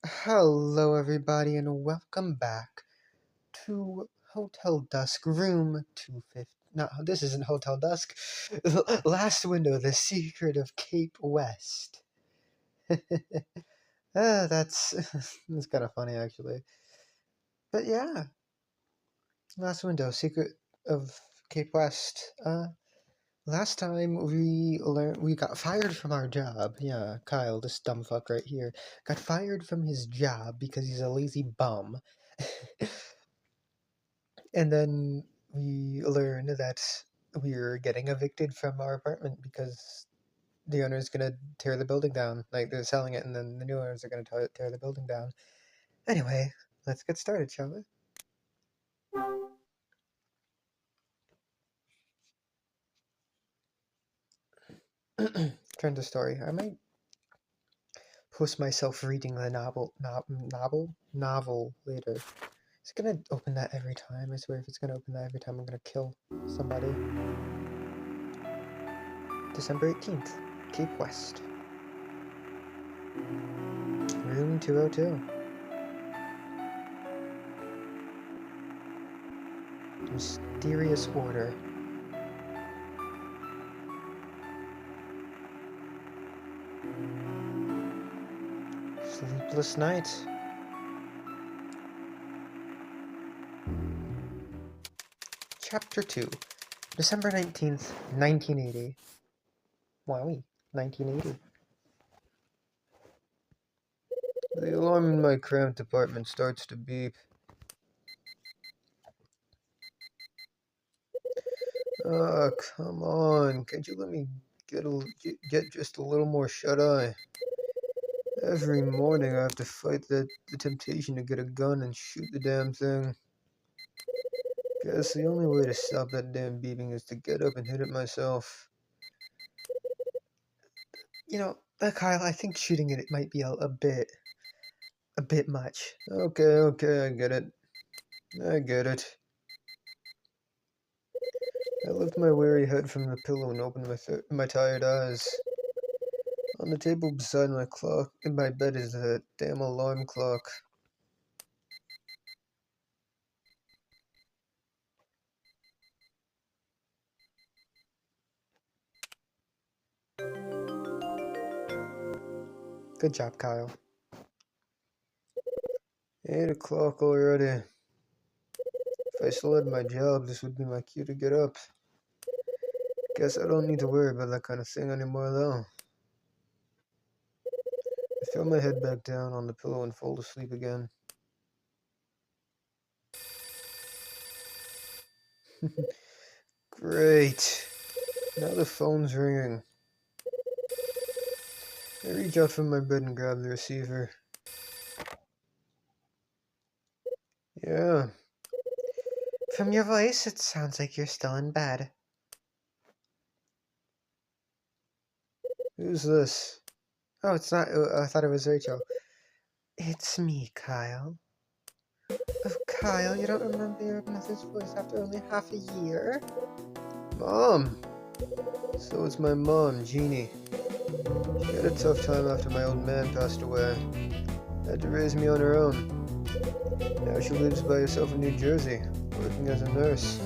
Hello, everybody, and welcome back to Hotel Dusk, room 250. No, this isn't Hotel Dusk. Last window, the secret of Cape West. That's that's kind of funny, actually. But yeah, last window, secret of Cape West. Last time we got fired from our job. Yeah, Kyle, this dumb fuck right here, got fired from his job because he's a lazy bum. And then we learned that we're getting evicted from our apartment because the owner's gonna tear the building down. Like, they're selling it, and then the new owners are gonna tear the building down. Anyway, let's get started, shall we? Turn to story. I might post myself reading the novel later. It's gonna open that every time. I swear, if it's gonna open that every time, I'm gonna kill somebody. December 18th, Cape West. Room 202. Mysterious order. Sleepless night. Chapter 2. December 19th, 1980. Wowie, 1980. The alarm in my cramped apartment starts to beep. Ah, come on. Can't you let me get just a little more shut-eye? Every morning I have to fight the temptation to get a gun and shoot the damn thing. Guess the only way to stop that damn beeping is to get up and hit it myself. Kyle, I think shooting it might be a bit much. Okay, I get it. I lift my weary head from the pillow and open my tired eyes. On the table beside my clock in my bed is a damn alarm clock. Good job, Kyle. 8 o'clock already. If I still had my job, this would be my cue to get up. Guess I don't need to worry about that kind of thing anymore, though. I throw my head back down on the pillow and fall asleep again. Great. Now the phone's ringing. I reach out from my bed and grab the receiver. Yeah. From your voice, it sounds like you're still in bed. Who's this? Oh, it's not. I thought it was Rachel. It's me, Kyle. Oh, Kyle, you don't remember your mother's voice after only half a year? Mom! So it's my mom, Jeannie. She had a tough time after my old man passed away. Had to raise me on her own. Now she lives by herself in New Jersey, working as a nurse.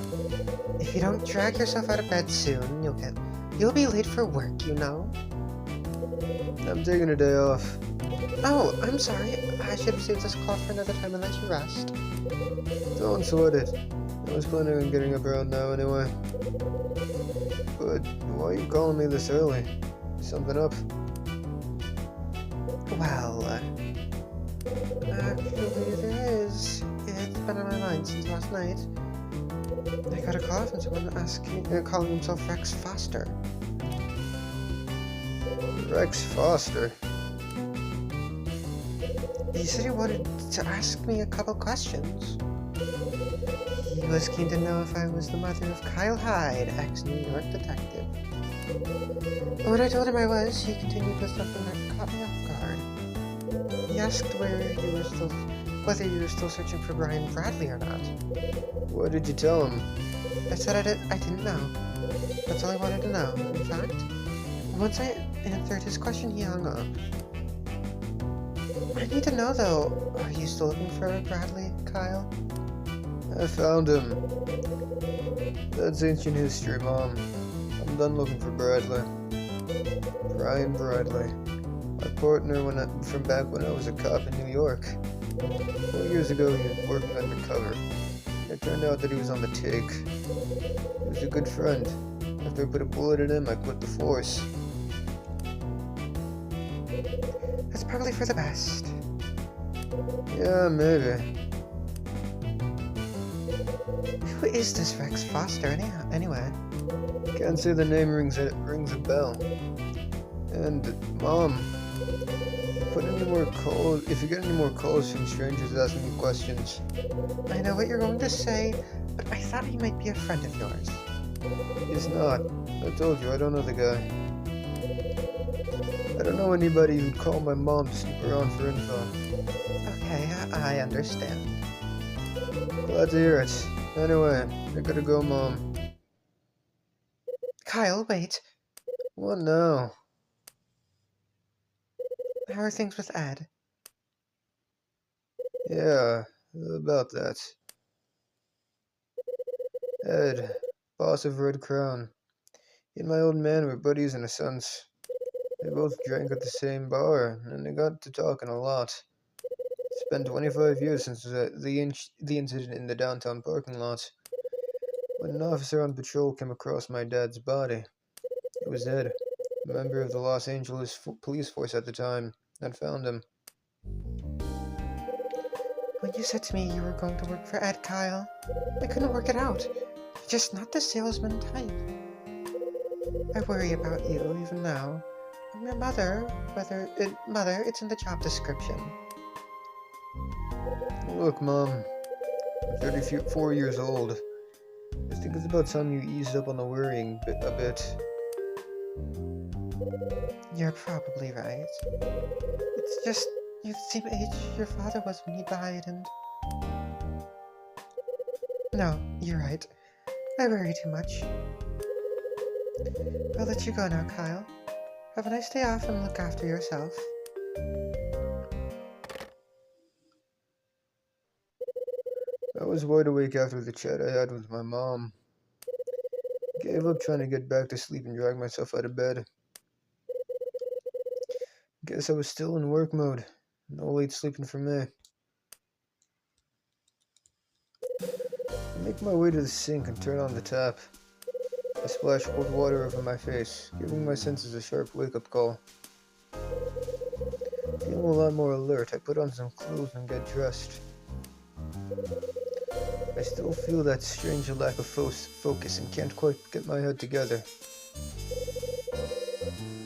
If you don't drag yourself out of bed soon, you'll be late for work, you know? I'm taking a day off. Oh, I'm sorry. I should have saved this call for another time and let you rest. Don't sweat it. I was planning on getting up around now anyway. But why are you calling me this early? Something up? Well, actually there is. It's been on my mind since last night. I got a call from someone calling himself Rex Foster. Rex Foster? He said he wanted to ask me a couple questions. He was keen to know if I was the mother of Kyle Hyde, ex-New York detective. When I told him I was, he continued with something that caught me off guard. He asked whether you were still searching for Brian Bradley or not. What did you tell him? I said I didn't know. That's all I wanted to know. In fact, once I answered his question, he hung up. I need to know though, are you still looking for Bradley, Kyle? I found him. That's ancient history, Mom. I'm done looking for Bradley. Brian Bradley. My partner from back when I was a cop in New York. 4 years ago, he was working undercover. It turned out that he was on the take. He was a good friend. After I put a bullet in him, I quit the force. That's probably for the best. Yeah, maybe. Who is this Rex Foster anyway? Can't say the name rings a bell. And, Mom, if you get any more calls from strangers asking you questions. I know what you're going to say, but I thought he might be a friend of yours. He's not. I told you, I don't know the guy. I don't know anybody who'd call my mom to snoop around for info. Okay, I understand. Glad to hear it. Anyway, I gotta go, Mom. Kyle, wait. What now? How are things with Ed? Yeah, about that. Ed, boss of Red Crown. He and my old man were buddies in a sense. They both drank at the same bar, and they got to talking a lot. It's been 25 years since the incident in the downtown parking lot, when an officer on patrol came across my dad's body. It was Ed, a member of the Los Angeles police force at the time, that found him. When you said to me you were going to work for Ed, Kyle, I couldn't work it out. You're just not the salesman type. I worry about you even now. I'm your mother. Mother, it's in the job description. Look, Mom, I'm 34 years old. I think it's about time you eased up on the worrying a bit. You're probably right. It's just, you're the same age your father was when he died, and... No, you're right. I worry too much. I'll let you go now, Kyle. Have a nice day off and look after yourself. I was wide awake after the chat I had with my mom. Gave up trying to get back to sleep and drag myself out of bed. Guess I was still in work mode. No late sleeping for me. I make my way to the sink and turn on the tap. I splash cold water over my face, giving my senses a sharp wake-up call. Feeling a lot more alert, I put on some clothes and get dressed. I still feel that strange lack of focus and can't quite get my head together.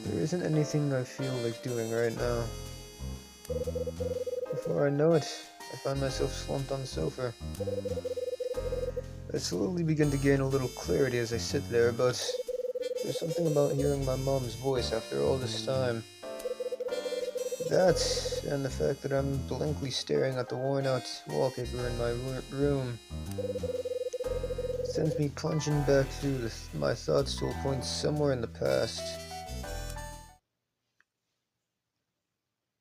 There isn't anything I feel like doing right now. Before I know it, I find myself slumped on the sofa. I slowly begin to gain a little clarity as I sit there, but there's something about hearing my mom's voice after all this time. That, and the fact that I'm blankly staring at the worn-out wallpaper in my room, sends me plunging back through my thoughts to a point somewhere in the past.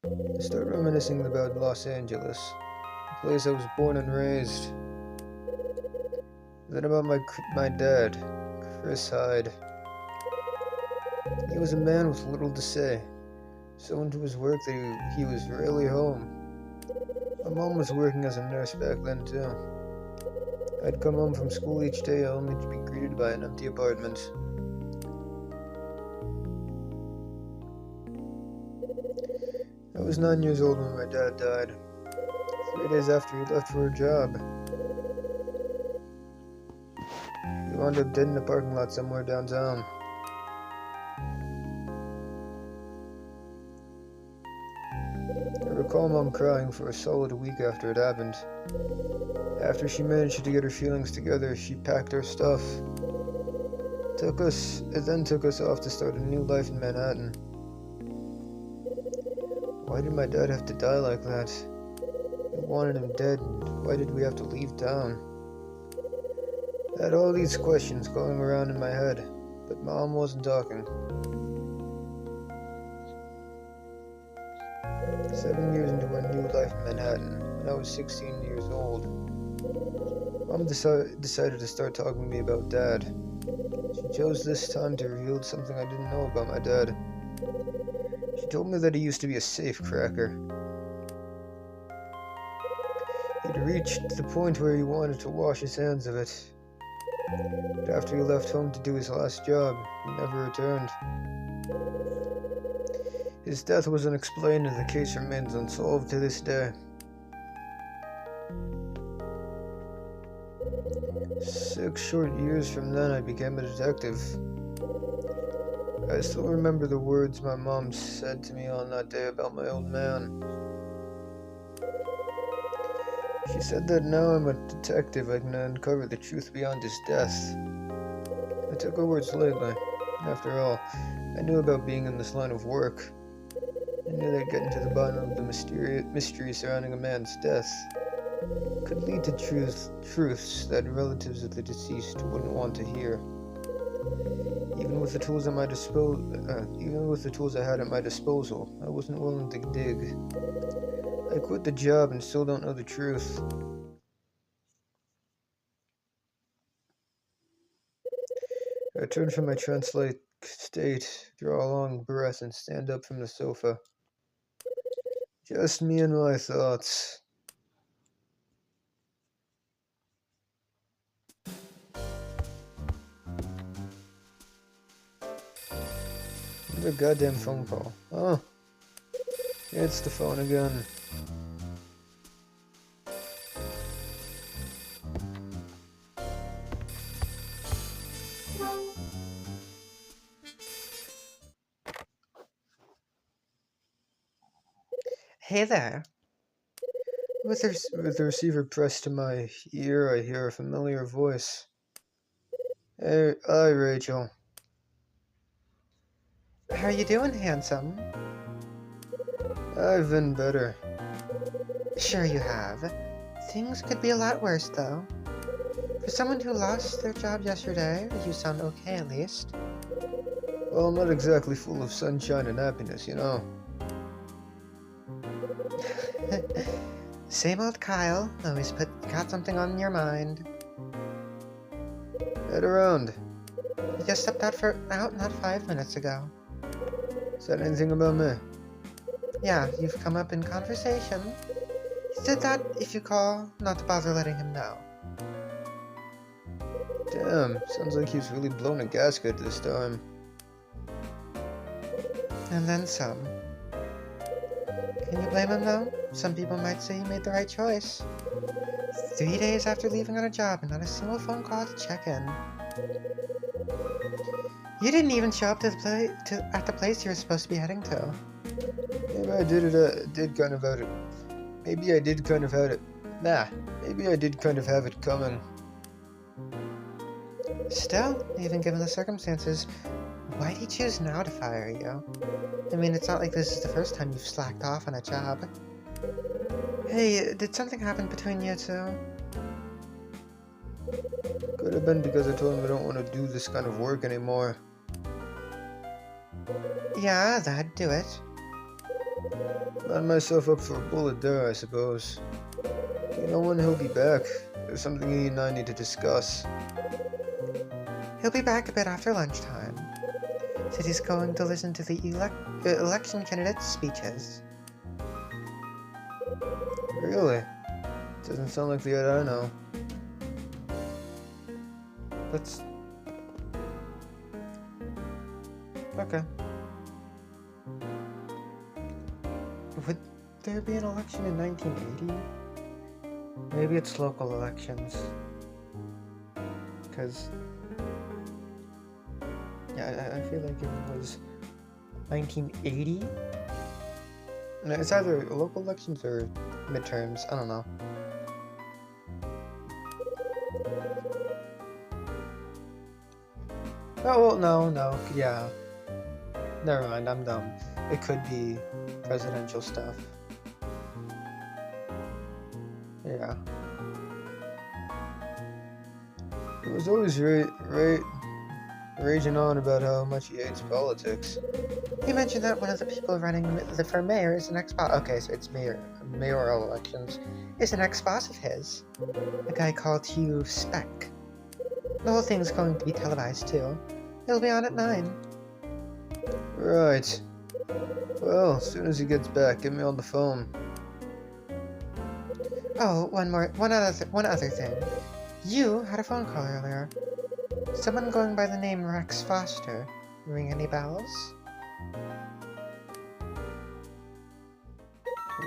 I start reminiscing about Los Angeles, the place I was born and raised. Then about my dad, Chris Hyde. He was a man with little to say, so into his work that he was rarely home. My mom was working as a nurse back then too. I'd come home from school each day only to be greeted by an empty apartment. I was 9 years old when my dad died, 3 days after he left for a job. He wound up dead in a parking lot somewhere downtown. I recall Mom crying for a solid week after it happened. After she managed to get her feelings together, she packed her stuff. It then took us off to start a new life in Manhattan. Why did my dad have to die like that? We wanted him dead, and why did we have to leave town? I had all these questions going around in my head, but Mom wasn't talking. 7 years into a new life in Manhattan, when I was 16 years old, Mom decided to start talking to me about Dad. She chose this time to reveal something I didn't know about my dad. She told me that he used to be a safecracker. He'd reached the point where he wanted to wash his hands of it. But after he left home to do his last job, he never returned. His death was unexplained and the case remains unsolved to this day. 6 short years from then, I became a detective. I still remember the words my mom said to me on that day about my old man. She said that now I'm a detective, I can uncover the truth beyond his death. I took her words lightly. After all, I knew about being in this line of work. I knew that getting to the bottom of the mystery surrounding a man's death could lead to truths that relatives of the deceased wouldn't want to hear. Even with the tools I had at my disposal, I wasn't willing to dig. I quit the job and still don't know the truth. I turn from my trance-like state, draw a long breath, and stand up from the sofa. Just me and my thoughts. Another goddamn phone call. Oh, it's the phone again. Hey there. With the receiver pressed to my ear, I hear a familiar voice. Hey, hi, Rachel. How are you doing, handsome? I've been better. Sure you have. Things could be a lot worse, though. For someone who lost their job yesterday, you sound okay at least. Well, I'm not exactly full of sunshine and happiness, you know. Same old Kyle, always got something on your mind. Head around. You just stepped out not 5 minutes ago. Said anything about me? Yeah, you've come up in conversation. He said that if you call, not to bother letting him know. Damn, sounds like he's really blown a gasket this time. And then some. Can you blame him though? Some people might say he made the right choice. 3 days after leaving on a job and not a single phone call to check in. You didn't even show up at the place you were supposed to be heading to. Maybe I did kind of have it. Maybe I did kind of have it. Nah, maybe I did kind of have it coming. Still, even given the circumstances, why'd he choose now to fire you? I mean, it's not like this is the first time you've slacked off on a job. Hey, did something happen between you two? Could have been because I told him I don't want to do this kind of work anymore. Yeah, that'd do it. Line myself up for a bullet there, I suppose. Do you know when he'll be back? There's something he and I need to discuss. He'll be back a bit after lunchtime. Said he's going to listen to the election candidates' speeches. Really? Doesn't sound like the Ed I know. That's... okay. Would there be an election in 1980? Maybe it's local elections. Because... yeah, I feel like it was 1980? No, it's either local elections or midterms, I don't know. Oh, well, no, yeah. Never mind, I'm dumb. It could be presidential stuff. Yeah. It was always right. raging on about how much he hates politics. He mentioned that one of the people running for mayor is an ex-boss. Okay, so it's mayoral elections. Is an ex-boss of his. A guy called Hugh Speck. The whole thing's going to be televised too. It'll be on at 9. Right. Well, as soon as he gets back, get me on the phone. Oh, one other thing. You had a phone call earlier. Someone going by the name Rex Foster. Ring any bells?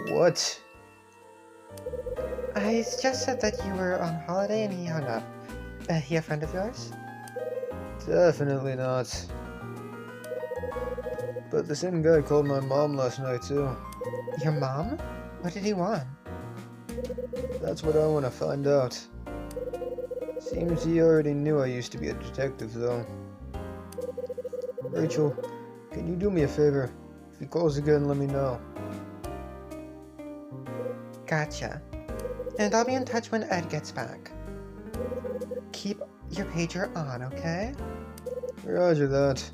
What? I just said that you were on holiday and he hung up. He a friend of yours? Definitely not. But the same guy called my mom last night, too. Your mom? What did he want? That's what I want to find out. Seems he already knew I used to be a detective, though. Rachel, can you do me a favor? If he calls again, let me know. Gotcha. And I'll be in touch when Ed gets back. Keep your pager on, okay? Roger that.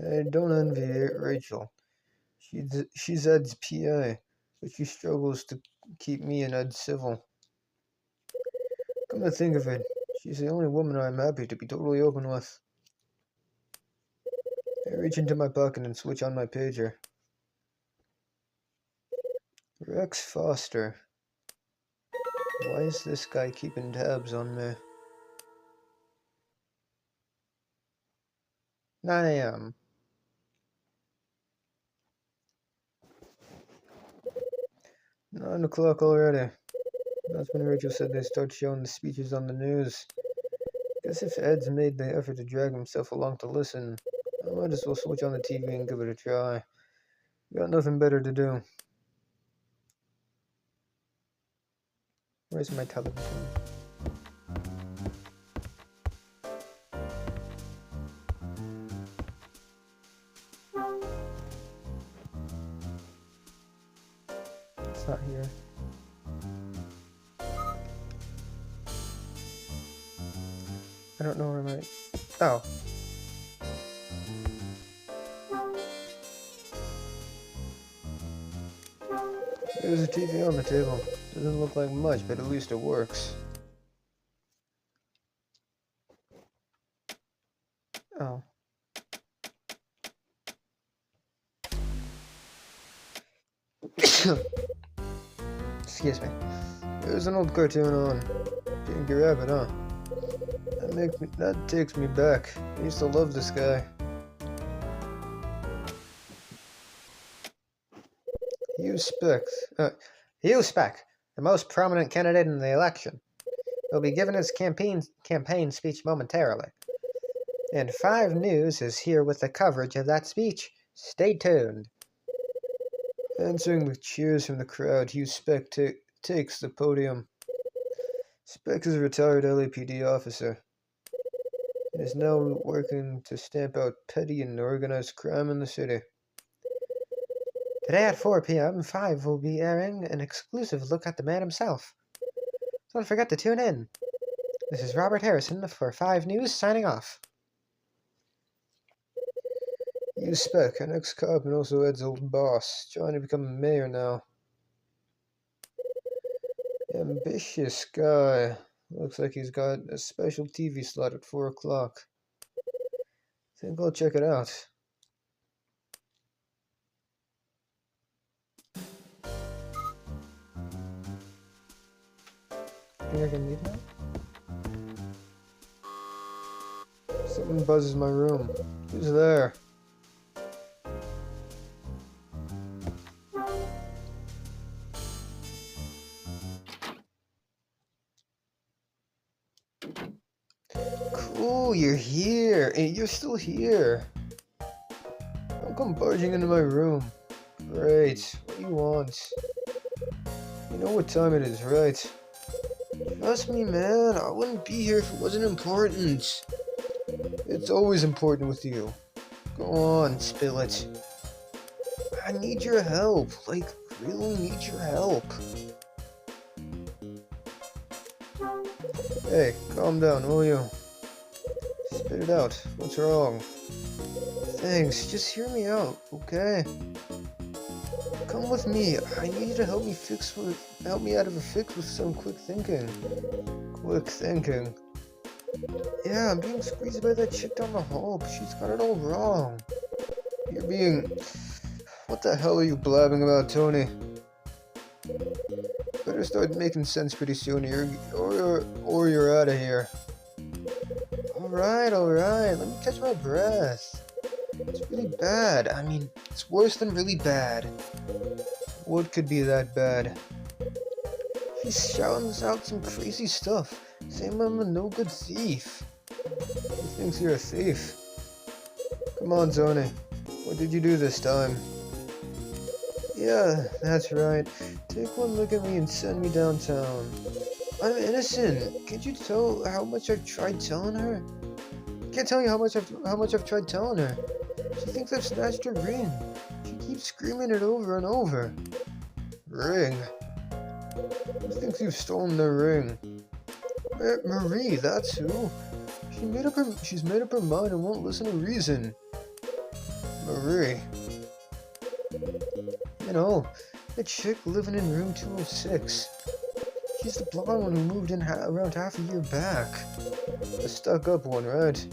I don't envy Rachel. She's Ed's PA, but she struggles to keep me and Ed civil. Come to think of it, she's the only woman I'm happy to be totally open with. I reach into my pocket and switch on my pager. Rex Foster. Why is this guy keeping tabs on me? 9 a.m. 9 o'clock already. That's when Rachel said they start showing the speeches on the news. Guess if Ed's made the effort to drag himself along to listen, I might as well switch on the TV and give it a try. Got nothing better to do. Where's my television? It's not here. I don't know where my... Oh. There's a TV on the table. Doesn't look like much, but at least it works. Oh. Excuse me. There's an old cartoon on. Pinky Rabbit, huh? That takes me back. I used to love this guy. Hugh Speck. Hugh Speck, the most prominent candidate in the election, will be giving his campaign speech momentarily. And 5 News is here with the coverage of that speech. Stay tuned. Answering with cheers from the crowd, Hugh Speck takes the podium. Speck is a retired LAPD officer. He is now working to stamp out petty and organized crime in the city. Today at 4 p.m., 5 will be airing an exclusive look at the man himself. Don't forget to tune in. This is Robert Harrison for 5 News signing off. Hugh Speck, an ex-cop and also Ed's old boss, trying to become mayor now. Ambitious guy. Looks like he's got a special TV slot at 4 o'clock. Think I'll check it out. Think I can leave now? Something buzzes my room. Who's there? Cool, you're here. And you're still here. Don't come barging into my room. Great. What do you want? You know what time it is, right? Trust me, man. I wouldn't be here if it wasn't important. It's always important with you. Go on, spill it. I need your help. Like, really need your help. Hey, calm down, will you? Spit it out. What's wrong? Thanks, just hear me out, okay? Come with me. I need you to help me out of a fix with some quick thinking. Quick thinking? Yeah, I'm being squeezed by that chick down the hall, but she's got it all wrong. You're being... What the hell are you blabbing about, Tony? Better start making sense pretty soon, or you're out of here. Alright, let me catch my breath. It's really bad. I mean, it's worse than really bad. What could be that bad? He's shouting out some crazy stuff, saying I'm a no good thief. He thinks you're a thief. Come on, Tony. What did you do this time? Yeah, that's right. Take one look at me and send me downtown. I'm innocent. Can't you tell how much I've tried telling her? Can't tell you how much I've tried telling her. She thinks I've snatched her ring. She keeps screaming it over and over. Ring? Who thinks you've stolen the ring? Marie, that's who. She's made up her mind and won't listen to reason. Marie. You know, the chick living in room 206. She's the blonde one who moved in around half a year back. The stuck-up one, right?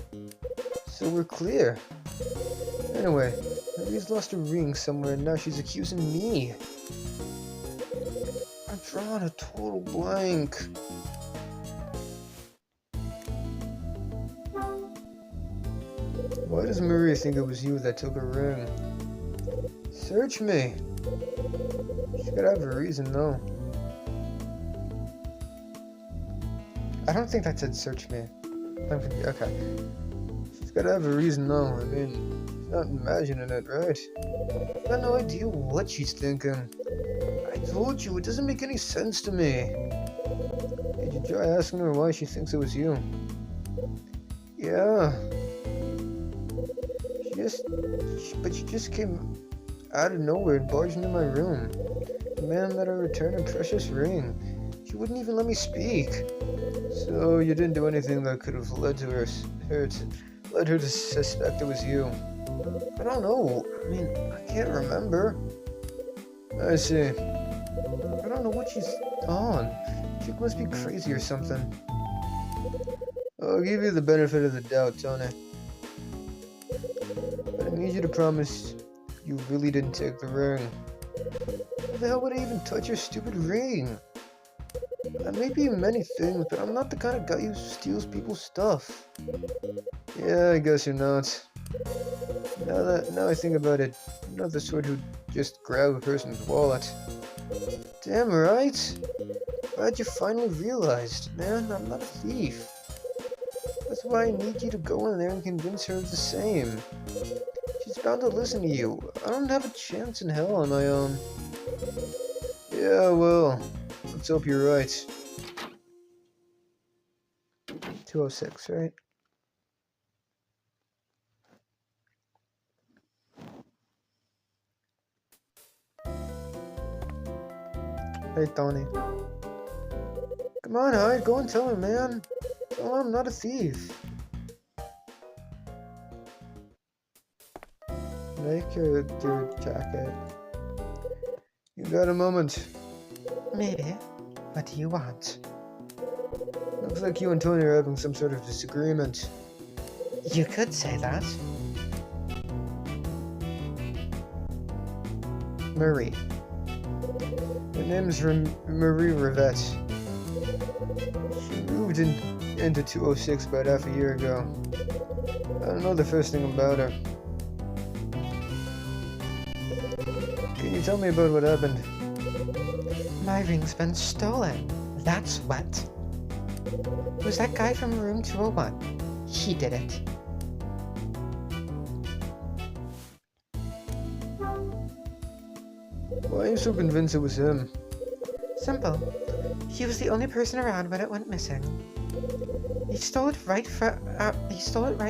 So we're clear. Anyway, Marie's lost her ring somewhere and now she's accusing me. I've drawn a total blank. Why does Marie think it was you that took her ring? Search me. She's gotta have a reason, though. I don't think that said search me. I'm confused. Okay. She's gotta have a reason, though. I mean, she's not imagining it, right? I've got no idea what she's thinking. I told you, it doesn't make any sense to me. Did you try asking her why she thinks it was you? Yeah. She just came out of nowhere and barged into my room. Demanding that I return her precious ring. She wouldn't even let me speak. So you didn't do anything that could have led her to suspect it was you. I don't know. I mean, I can't remember. I see. I don't know what she's on. She must be crazy or something. I'll give you the benefit of the doubt, Tony. But I need you to promise you really didn't take the ring. Why the hell would I even touch your stupid ring? I may be many things, but I'm not the kind of guy who steals people's stuff. Yeah, I guess you're not. Now I think about it, you're not the sort who just grab a person's wallet. Damn right. Glad you finally realized, man. I'm not a thief. That's why I need you to go in there and convince her of the same. She's bound to listen to you. I don't have a chance in hell on my own. Yeah, well, let's hope you're right. 206, right? Hey, Tony. Come on, Hyde, go and tell her, man. Tell her I'm not a thief. Make your jacket. You got a moment? Maybe. What do you want? Looks like you and Tony are having some sort of disagreement. You could say that. Marie. Her name's Marie Rivette. She moved into 206 about half a year ago. I don't know the first thing about her. Can you tell me about what happened? My ring's been stolen. That's what. It was that guy from room 201. He did it. Why are you so convinced it was him? Simple. He was the only person around when it went missing. He stole it right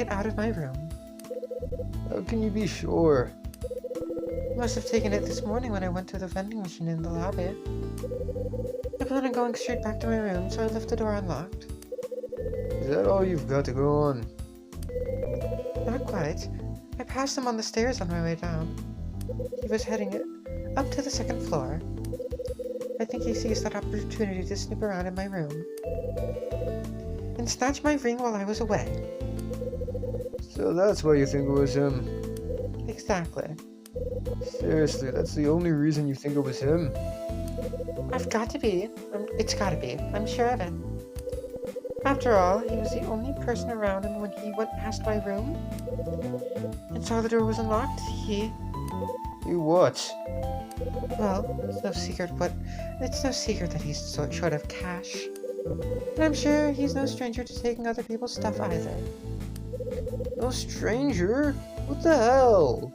out of my room. How can you be sure? He must have taken it this morning when I went to the vending machine in the lobby. I planned on going straight back to my room, so I left the door unlocked. Is that all you've got to go on? Not quite. I passed him on the stairs on my way down. He was heading up to the second floor. I think he seized that opportunity to snoop around in my room and snatch my ring while I was away. So that's why you think it was him? Exactly. Seriously, that's the only reason you think it was him? I've got to be. It's gotta be. I'm sure of it. After all, he was the only person around, and when he went past my room and saw the door was unlocked, he... You what? Well, it's no secret that he's short of cash. And I'm sure he's no stranger to taking other people's stuff either. No stranger? What the hell?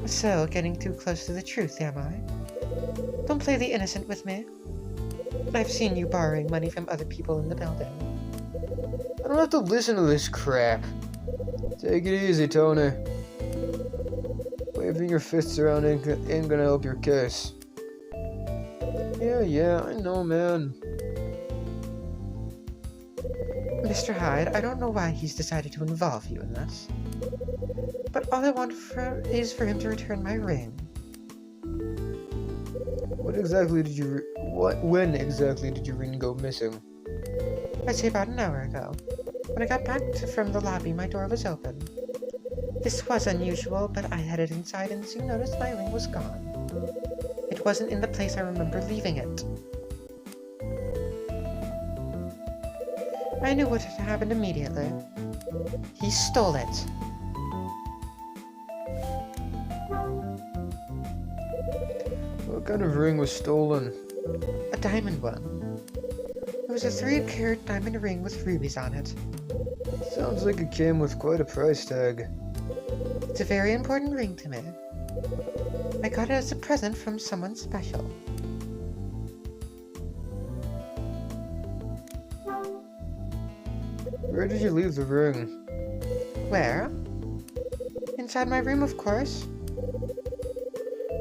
So, getting too close to the truth, am I? Don't play the innocent with me. I've seen you borrowing money from other people in the building. I don't have to listen to this crap. Take it easy, Tony. Waving your fists around ain't gonna help your case. Yeah, I know, man. Mr. Hyde, I don't know why he's decided to involve you in this. But all I want is for him to return my ring. When exactly did your ring go missing? I'd say about an hour ago. When I got back from the lobby, my door was open. This was unusual, but I headed inside and soon noticed my ring was gone. It wasn't in the place I remember leaving it. I knew what had happened immediately. He stole it. What kind of ring was stolen? A diamond one. It was a 3-carat diamond ring with rubies on it. Sounds like it came with quite a price tag. It's a very important ring to me. I got it as a present from someone special. Where did you leave the ring? Where? Inside my room, of course.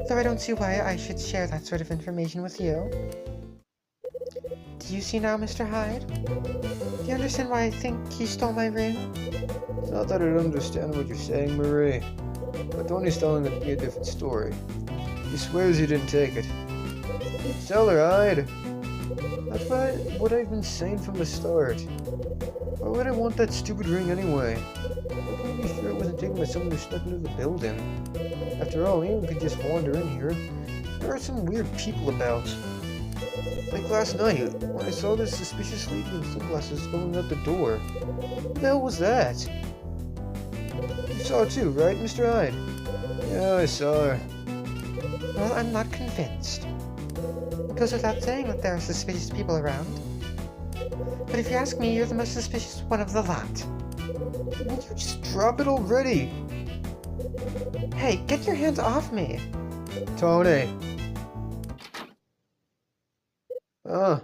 Though I don't see why I should share that sort of information with you. Do you see now, Mr. Hyde? Do you understand why I think he stole my ring? It's not that I don't understand what you're saying, Marie. But Tony's telling me a different story. He swears he didn't take it. Tell her, Hyde. That's what I've been saying from the start. Why would I want that stupid ring anyway? I couldn't be sure it wasn't taken by someone who snuck into the building. After all, anyone could just wander in here. There are some weird people about. Like last night, when I saw this suspicious lady in sunglasses going out the door. What the hell was that? You saw it too, right, Mr. Hyde? Yeah, I saw her. Well, I'm not convinced. It goes without saying that there are suspicious people around. But if you ask me, you're the most suspicious one of the lot. Will you just drop it already? Hey, get your hands off me! Tony! Oh.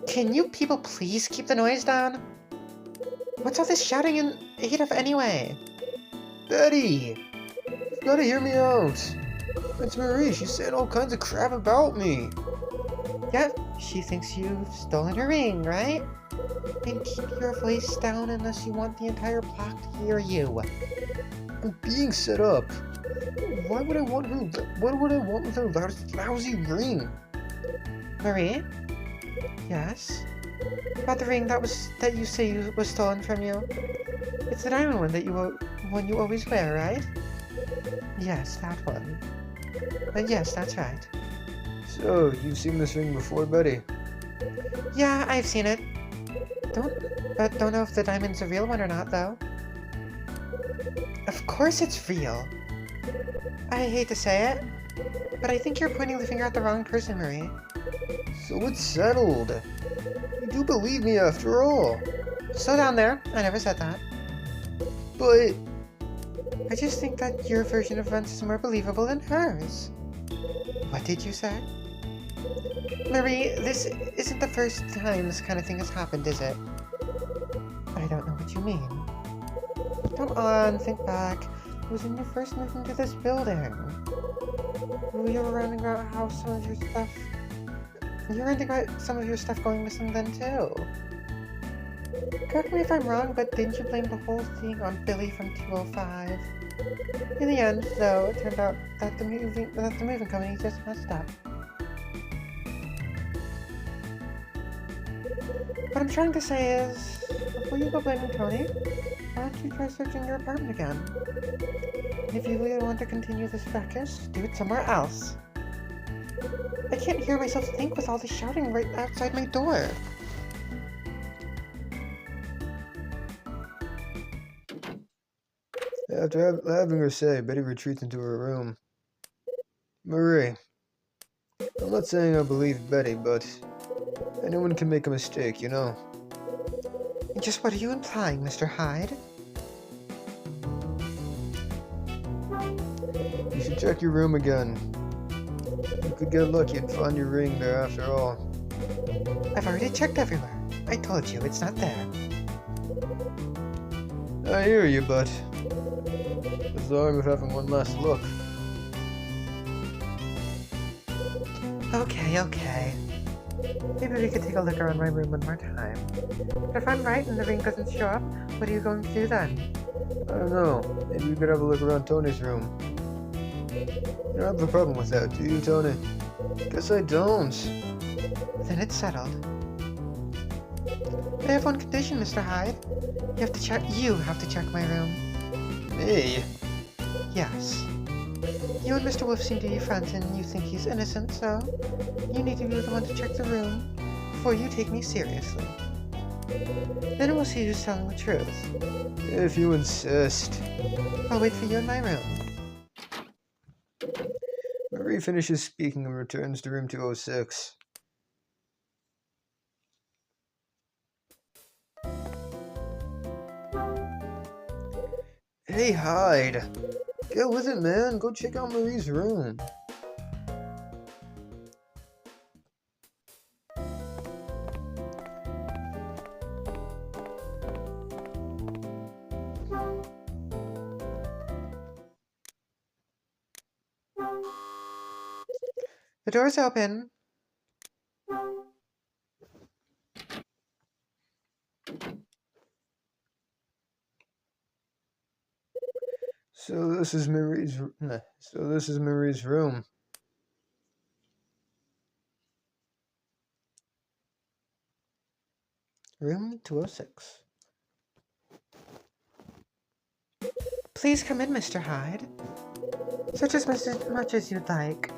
Can you people please keep the noise down? What's all this shouting in aid of anyway? Betty! You've gotta hear me out. It's Marie, she's saying all kinds of crap about me. Yep, she thinks you've stolen her ring, right? And keep your voice down unless you want the entire block to hear you. I'm being set up. Why would I want her? What would I want with her lousy ring? Marie? Yes? About the ring that you say was stolen from you? It's the diamond one that you always wear, right? Yes, that one. Yes, that's right. So, you've seen this ring before, Betty? Yeah, I've seen it. Don't know if the diamond's a real one or not, though. Of course it's real. I hate to say it, but I think you're pointing the finger at the wrong person, Marie. So it's settled. You do believe me after all. Slow down there. I never said that. But... I just think that your version of events is more believable than hers. What did you say? Marie, this isn't the first time this kind of thing has happened, is it? I don't know what you mean. Come on, think back. It was when you first moved into this building. You were running around how some of your stuff You're ending up some of your stuff going missing then too. Correct me if I'm wrong, but didn't you blame the whole thing on Billy from 205? In the end, though, it turned out that the moving company just messed up. What I'm trying to say is, before you go blaming Tony, why don't you try searching your apartment again? And if you really want to continue this ruckus, do it somewhere else. I can't hear myself think with all the shouting right outside my door. After having her say, Betty retreats into her room. Marie. I'm not saying I believe Betty, but anyone can make a mistake, you know. Just what are you implying, Mr. Hyde? You should check your room again. You could get lucky and find your ring there after all. I've already checked everywhere. I told you, it's not there. I hear you, but what's the harm of having one last look? Okay. Maybe we could take a look around my room one more time. But if I'm right and the ring doesn't show up, what are you going to do then? I don't know. Maybe we could have a look around Tony's room. You don't have a problem with that, do you, Tony? Guess I don't. Then it's settled. But I have one condition, Mr. Hyde. You have to check my room. Me? Yes. You and Mr. Wolf seem to be friends and you think he's innocent, so you need to be the one to check the room before you take me seriously. Then we'll see who's telling the truth. If you insist. I'll wait for you in my room. Marie finishes speaking and returns to room 206. Hey, Hyde. Get with it, man. Go check out Marie's room. The door's open. So this is Marie's room. Room 206. Please come in, Mr. Hyde. Search as much as you'd like,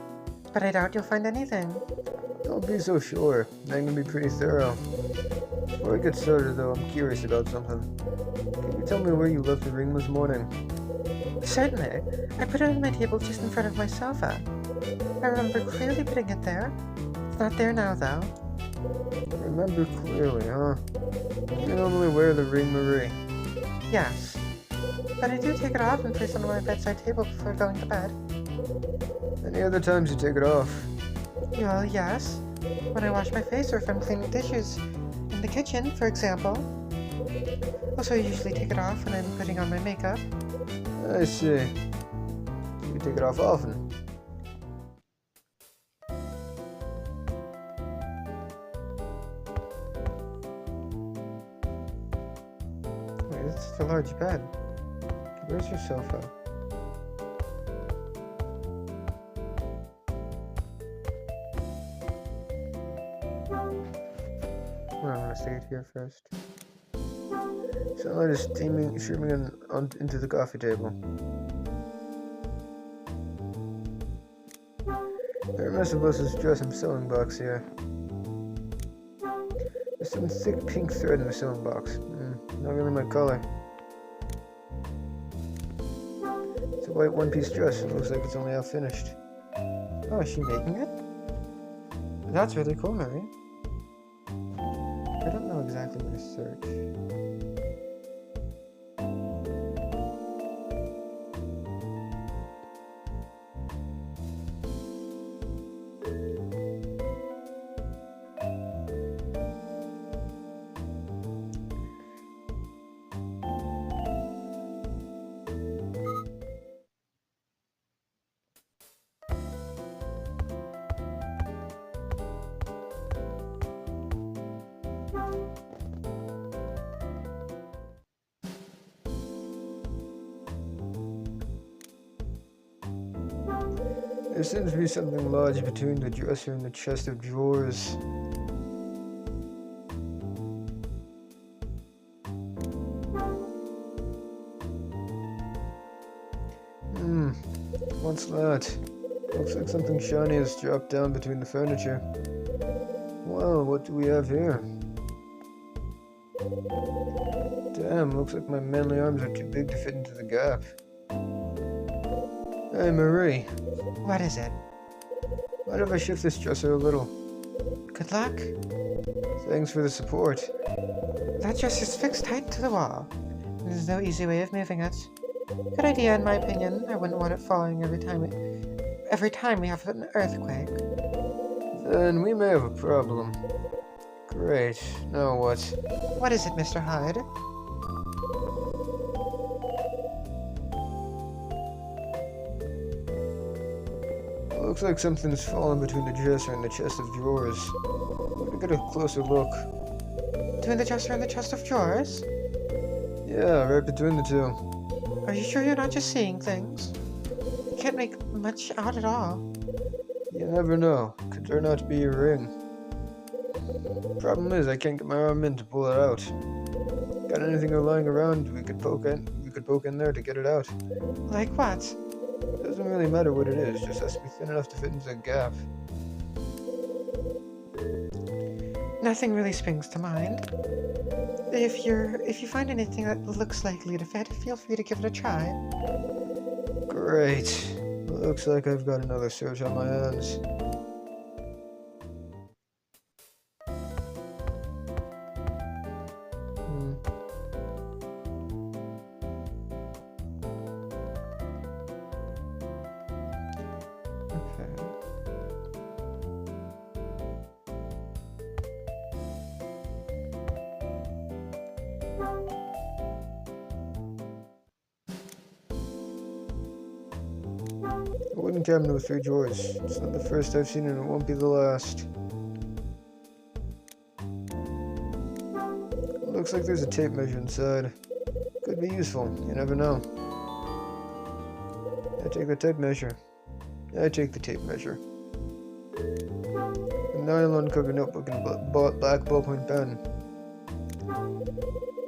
but I doubt you'll find anything. Don't be so sure. I'm gonna be pretty thorough. Before I get started, though, I'm curious about something. Can you tell me where you left the ring this morning? Certainly. I put it on my table just in front of my sofa. I remember clearly putting it there. It's not there now, though. Remember clearly, huh? You normally wear the ring, Marie. Yes. But I do take it off and place it on my bedside table before going to bed. Any other times you take it off? Well, yes. When I wash my face or if I'm cleaning dishes in the kitchen, for example. Also, I usually take it off when I'm putting on my makeup. I see. You take it off often. Wait, this is a large bed. Where's your sofa? Well, I'm gonna stay here first. Sunlight is streaming into the coffee table. There must have us dress and sewing box here. There's some thick pink thread in the sewing box. Not really my color. It's a white one-piece dress. It looks like it's only half finished. Oh, is she making it? That's really cool, Mary. I don't know exactly where to search. There seems to be something lodged between the dresser and the chest of drawers. What's that? Looks like something shiny has dropped down between the furniture. Well, what do we have here? Damn, looks like my manly arms are too big to fit into the gap. Hey, Marie. What is it? Mind if I shift this dresser a little? Good luck. Thanks for the support. That dresser's fixed tight to the wall. There's no easy way of moving it. Good idea, in my opinion. I wouldn't want it falling every time we have an earthquake. Then we may have a problem. Great. Now what? What is it, Mr. Hyde? Looks like something's fallen between the dresser and the chest of drawers. Let me get a closer look. Between the dresser and the chest of drawers? Yeah, right between the two. Are you sure you're not just seeing things? You can't make much out at all. You never know. Could turn out to be a ring. Problem is, I can't get my arm in to pull it out. Got anything lying around we could poke in there to get it out. Like what? Doesn't really matter what it is, just has to be thin enough to fit into the gap. Nothing really springs to mind. If you find anything that looks likely to fit, feel free to give it a try. Great. Looks like I've got another search on my hands. A wooden cabinet with 3 drawers. It's not the first I've seen and it won't be the last. Looks like there's a tape measure inside. Could be useful, you never know. I take the tape measure. A nylon covered notebook and a black ballpoint pen.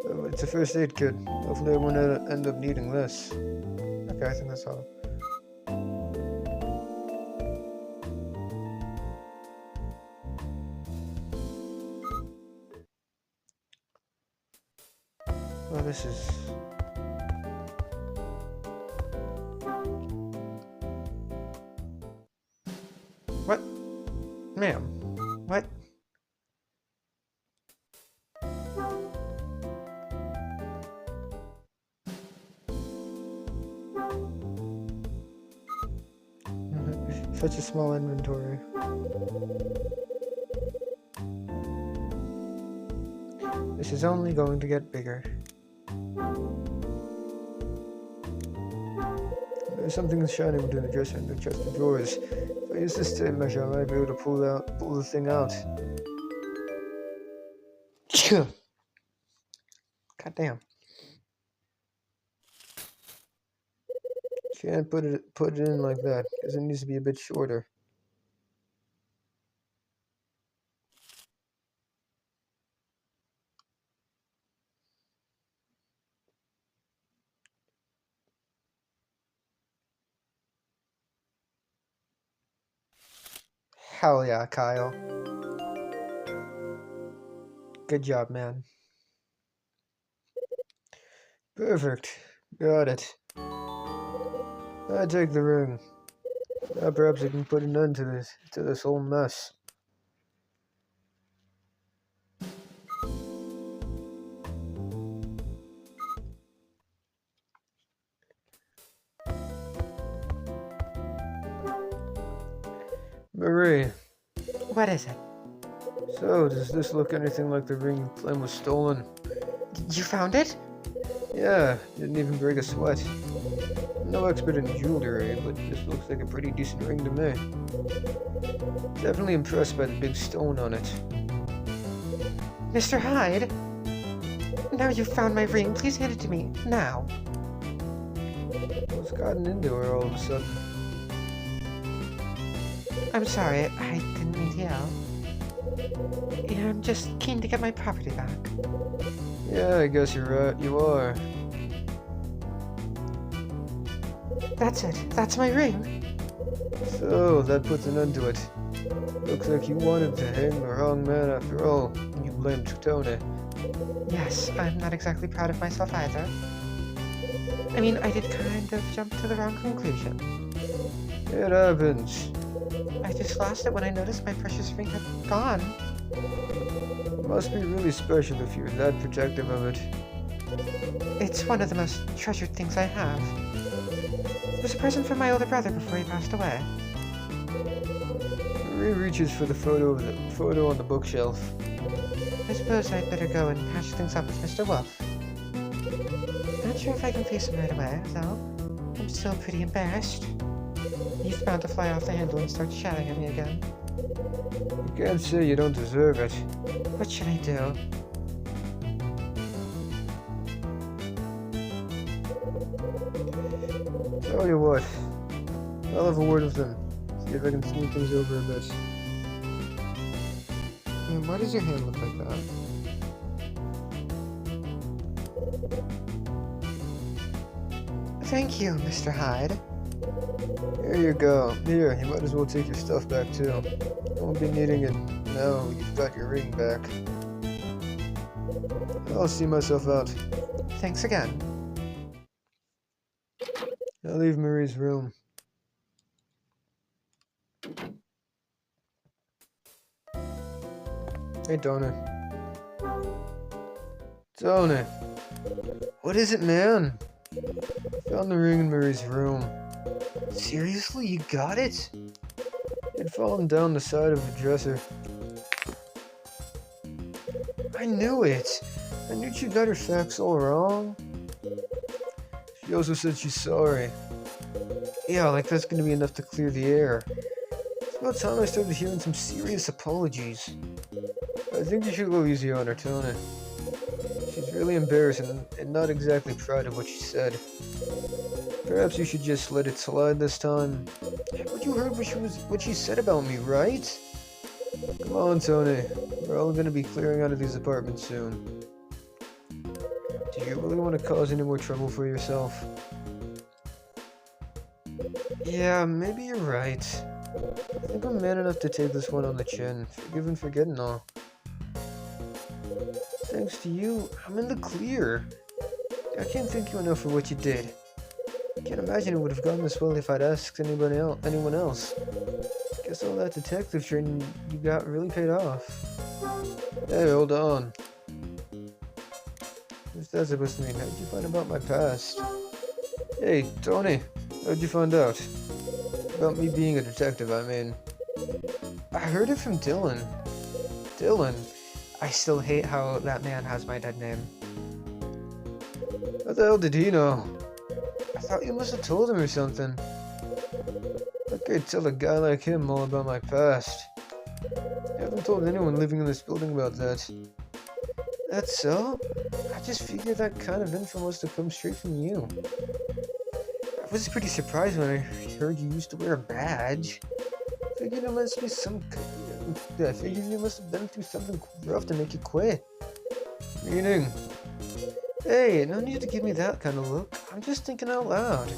Oh, it's a first aid kit. Hopefully I won't end up needing this. Okay, I think that's all. Well, this is... What? Ma'am, what? Such a small inventory. This is only going to get bigger. There's something shiny between the dresser and the chest of drawers. If I use this tape measure, I might be able to pull the thing out. God damn. Can't put it in like that, because it needs to be a bit shorter. Hell yeah, Kyle. Good job, man. Perfect. Got it. I take the ring. Now perhaps I can put an end to this whole mess. Marie. What is it? So, does this look anything like the ring Clem was stolen? You found it? Yeah, didn't even break a sweat. I'm no expert in jewelry, but this looks like a pretty decent ring to me. Definitely impressed by the big stone on it. Mr. Hyde? Now you've found my ring, please hand it to me, now. What's gotten into her all of a sudden? I'm sorry, I didn't mean to yell. Yeah, I'm just keen to get my property back. Yeah, I guess you're right. You are. That's it. That's my ring. So, that puts an end to it. Looks like you wanted to hang the wrong man after all. You blamed Tony. Yes, I'm not exactly proud of myself either. I mean, I did kind of jump to the wrong conclusion. It happens. I just lost it when I noticed my precious ring had gone. It must be really special if you're that protective of it. It's one of the most treasured things I have. It was a present from my older brother before he passed away. Marie reaches for the photo on the bookshelf. I suppose I'd better go and patch things up with Mr. Wolf. Not sure if I can face him right away, though. I'm still pretty embarrassed. He's bound to fly off the handle and start shouting at me again. You can't say you don't deserve it. What should I do? Tell you what, I'll have a word with them. See if I can smooth things over a bit. And why does your hand look like that? Thank you, Mr. Hyde. Here you go. Here, you might as well take your stuff back too. You won't be needing it now you've got your ring back. I'll see myself out. Thanks again. I'll leave Marie's room. Hey, Tony. Tony! What is it, man? Found the ring in Marie's room. Seriously, you got it? It had fallen down the side of the dresser. I knew it! I knew she got her facts all wrong. She also said she's sorry. Yeah, like that's gonna be enough to clear the air. It's about time I started hearing some serious apologies. I think you should go easy on her, Tony. She's really embarrassed and not exactly proud of what she said. Perhaps you should just let it slide this time. But you heard what she said about me, right? Come on, Tony. We're all gonna be clearing out of these apartments soon. Do you really want to cause any more trouble for yourself? Yeah, maybe you're right. I think I'm man enough to take this one on the chin. Forgive and forget and all. Thanks to you, I'm in the clear. I can't thank you enough for what you did. Can't imagine it would have gone this well if I'd asked anyone else. Guess all that detective training you got really paid off. Hey, hold on. What's that supposed to mean? How'd you find about my past? Hey, Tony, how'd you find out? About me being a detective, I mean. I heard it from Dylan. Dylan? I still hate how that man has my dead name. How the hell did he know? I thought you must have told him or something. How could I tell a guy like him all about my past? I haven't told anyone living in this building about that. That's so? I just figured that kind of info must have come straight from you. I was pretty surprised when I heard you used to wear a badge. I figured you must have been through something rough to make you quit. Meaning? Hey, no need to give me that kind of look. I'm just thinking out loud.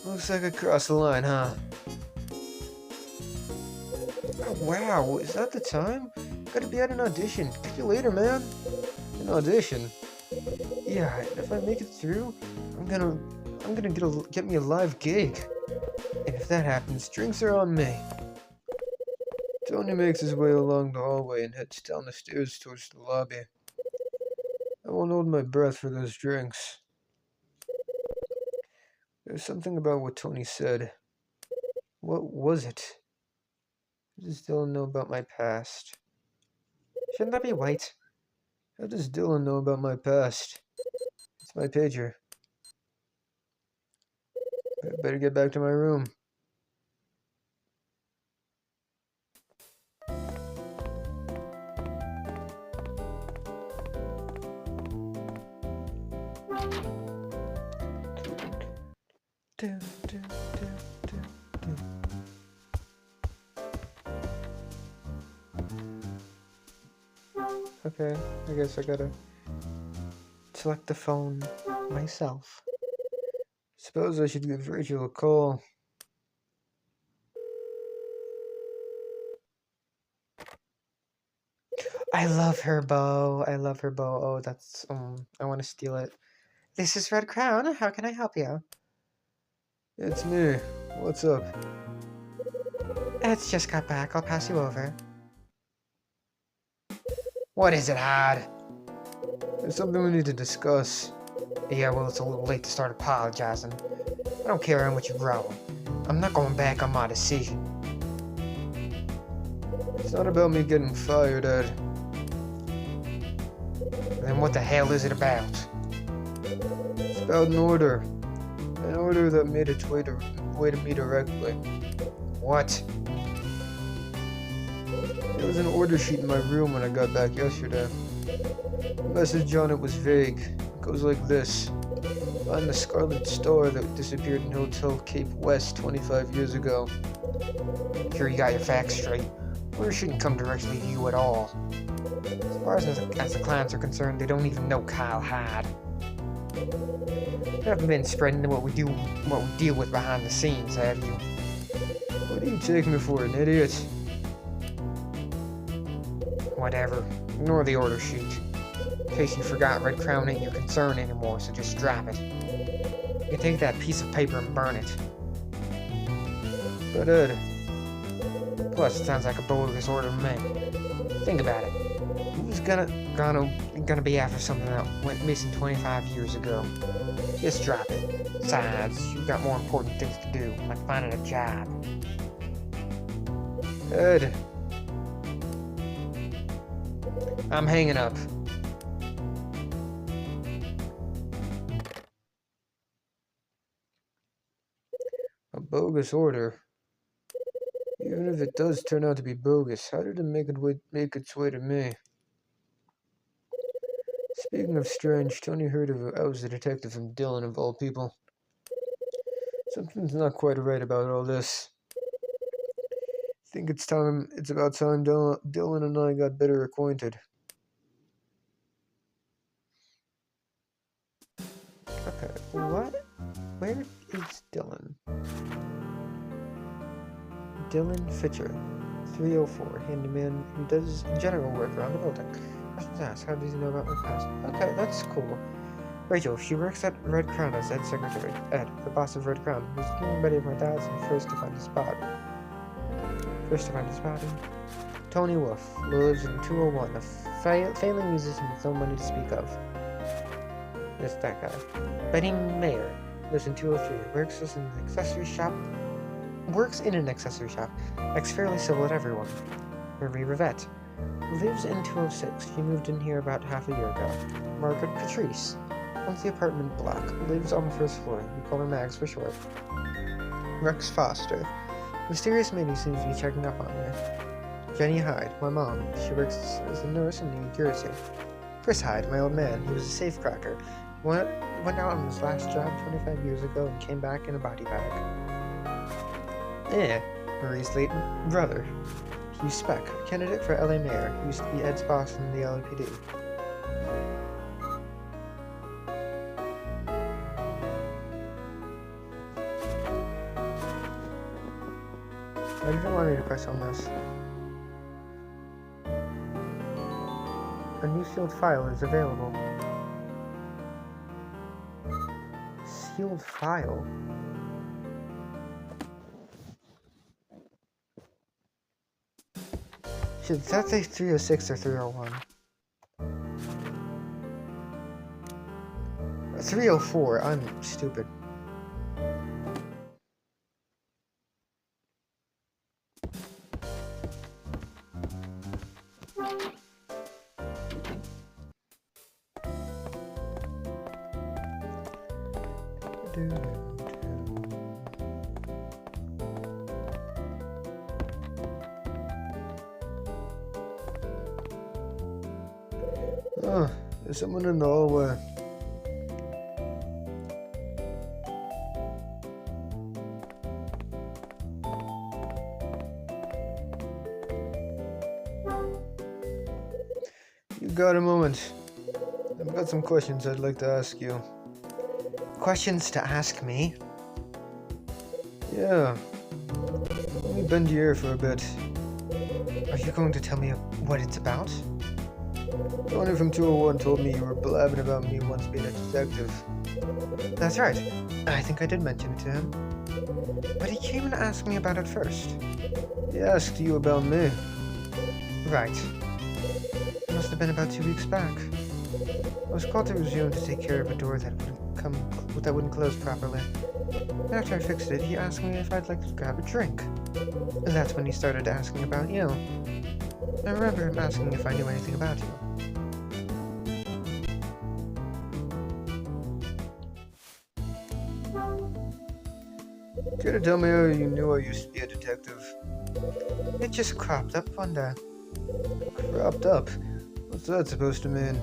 Looks like I crossed the line, huh? Oh, wow, is that the time? Gotta be at an audition. Catch you later, man. An audition? Yeah, if I make it through, I'm gonna get me a live gig. And if that happens, drinks are on me. Tony makes his way along the hallway and heads down the stairs towards the lobby. I won't hold my breath for those drinks. There's something about what Tony said. What was it? How does Dylan know about my past? Shouldn't that be white? How does Dylan know about my past? It's my pager. I better get back to my room. Okay, I guess I gotta select the phone myself. Suppose I should give Rachel a call. I love her bow. I love her bow. Oh, that's, I want to steal it. This is Red Crown. How can I help you? It's me. What's up? It's just got back. I'll pass you over. What is it, Hyde? There's something we need to discuss. Yeah, well, it's a little late to start apologizing. I don't care how much you growl. I'm not going back on my decision. It's not about me getting fired, Ed. Then what the hell is it about? It's about an order. An order that made its way to me directly. What? There was an order sheet in my room when I got back yesterday. The message on it was vague. It goes like this. Find the Scarlet Star that disappeared in Hotel Cape West 25 years ago. Sure you got your facts straight. Orders shouldn't come directly to you at all. As far as the clans are concerned, they don't even know Kyle Hyde. You haven't been spreading what we deal with behind the scenes, have you? What do you take me for, an idiot? Whatever. Ignore the order sheet. In case you forgot, Red Crown ain't your concern anymore, so just drop it. You can take that piece of paper and burn it. But Ed, Plus, it sounds like a bogus order to me. Think about it. Who's gonna be after something that went missing 25 years ago? Just drop it. Besides, you've got more important things to do, like finding a job. Ed, I'm hanging up. a bogus order. Even if it does turn out to be bogus, how did it make its way to me? Speaking of strange, Tony heard I was the detective from Dylan, of all people. Something's not quite right about all this. I think it's about time Dylan and I got better acquainted. Okay, what? Where is Dylan? Dylan Fitcher, 304, handyman who does general work around the building. Questions asked, how does he know about my past? Okay, that's cool. Rachel, she works at Red Crown as Ed's secretary. Ed, the boss of Red Crown, who's the human buddy of my dad's and first to find his body. Tony Wolf, who lives in 201, a failing musician with no money to speak of. It's that guy. Betty Mayer, lives in 203, works in an accessory shop, acts fairly civil at everyone. Marie Rivette, lives in 206, she moved in here about half a year ago. Margaret Patrice, owns the apartment block, lives on the first floor, we call her Mags for short. Rex Foster, mysterious man who seems to be checking up on me. Jenny Hyde, my mom, she works as a nurse in New Jersey. Chris Hyde, my old man, he was a safecracker. He went out on his last job 25 years ago and came back in a body bag. Maurice Layton, brother. Hugh Speck, candidate for LA mayor. He used to be Ed's boss from the LAPD. Why do you want me to press on this? A new sealed file is available. Sealed file? Should that say 306 or 301? 304, I'm stupid. Oh, there's someone in the hallway. You got moment. I've got some questions I'd like to ask you. Questions to ask me? Yeah. Let me bend your ear for a bit. Are you going to tell me what it's about? Tony from 201 told me you were blabbing about me once being a detective. That's right. I think I did mention it to him. But he came and asked me about it first. He asked you about me. Right. It must have been about 2 weeks back. I was called to his room to take care of a door that wouldn't close properly. After I fixed it, he asked me if I'd like to grab a drink. And that's when he started asking about you. I remember him asking if I knew anything about you. Care to tell me how you knew I used to be a detective? It just cropped up one day. Cropped up? What's that supposed to mean?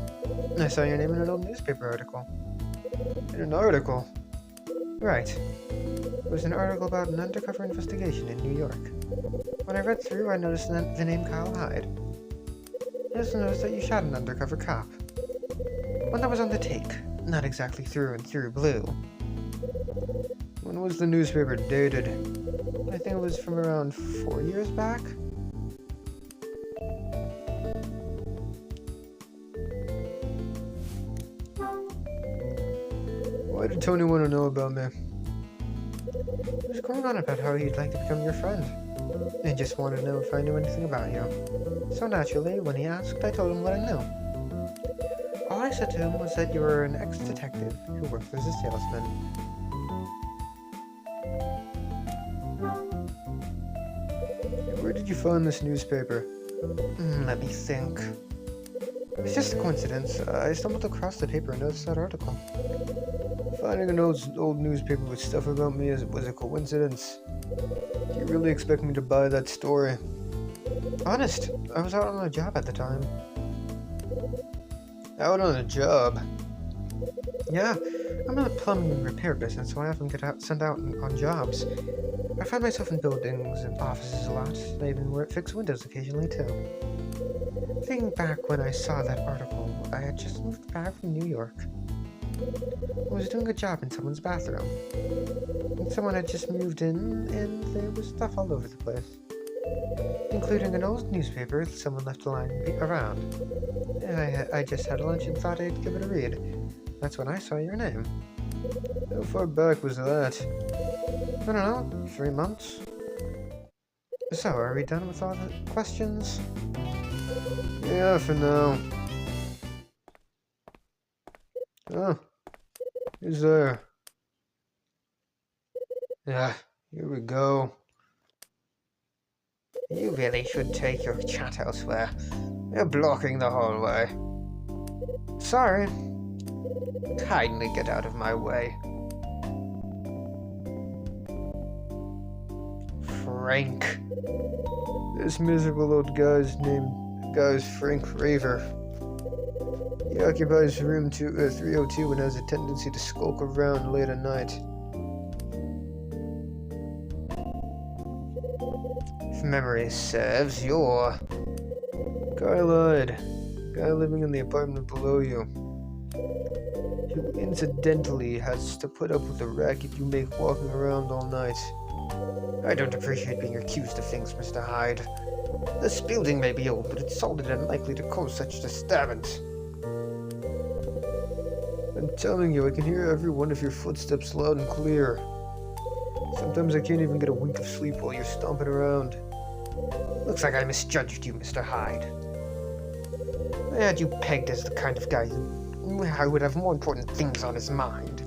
I saw your name in an old newspaper article. In an article? Right. It was an article about an undercover investigation in New York. When I read through, I noticed the name Kyle Hyde. I also noticed that you shot an undercover cop. One that was on the take, not exactly through and through blue. When was the newspaper dated? I think it was from around 4 years back. Why did Tony want to know about me? He was going on about how he'd like to become your friend. And just wanted to know if I knew anything about you. So naturally, when he asked, I told him what I knew. All I said to him was that you were an ex-detective who worked as a salesman. Where did you find this newspaper? Let me think. It was just a coincidence. I stumbled across the paper and noticed that article. Finding an old newspaper with stuff about me was a coincidence. Do you really expect me to buy that story? Honest, I was out on a job at the time. Out on a job? Yeah, I'm in the plumbing and repair business, so I often get sent out on jobs. I find myself in buildings and offices a lot. I even fix windows occasionally, too. Thinking back when I saw that article, I had just moved back from New York. I was doing a job in someone's bathroom. And someone had just moved in, and there was stuff all over the place. Including an old newspaper that someone left lying around. And I just had lunch and thought I'd give it a read. That's when I saw your name. How far back was that? I don't know, 3 months? So, are we done with all the questions? Yeah, for now. Oh, who's there? Yeah, here we go. You really should take your chat elsewhere. You're blocking the hallway. Sorry. Kindly get out of my way. Frank. This miserable old guy's Frank Raver. He occupies room 302 and has a tendency to skulk around late at night. If memory serves, you're... Kyle Hyde, guy living in the apartment below you, who incidentally has to put up with the racket you make walking around all night. I don't appreciate being accused of things, Mr. Hyde. This building may be old, but it's solid and likely to cause such disturbance. I'm telling you, I can hear every one of your footsteps loud and clear. Sometimes I can't even get a wink of sleep while you're stomping around. Looks like I misjudged you, Mr. Hyde. I had you pegged as the kind of guy who would have more important things on his mind.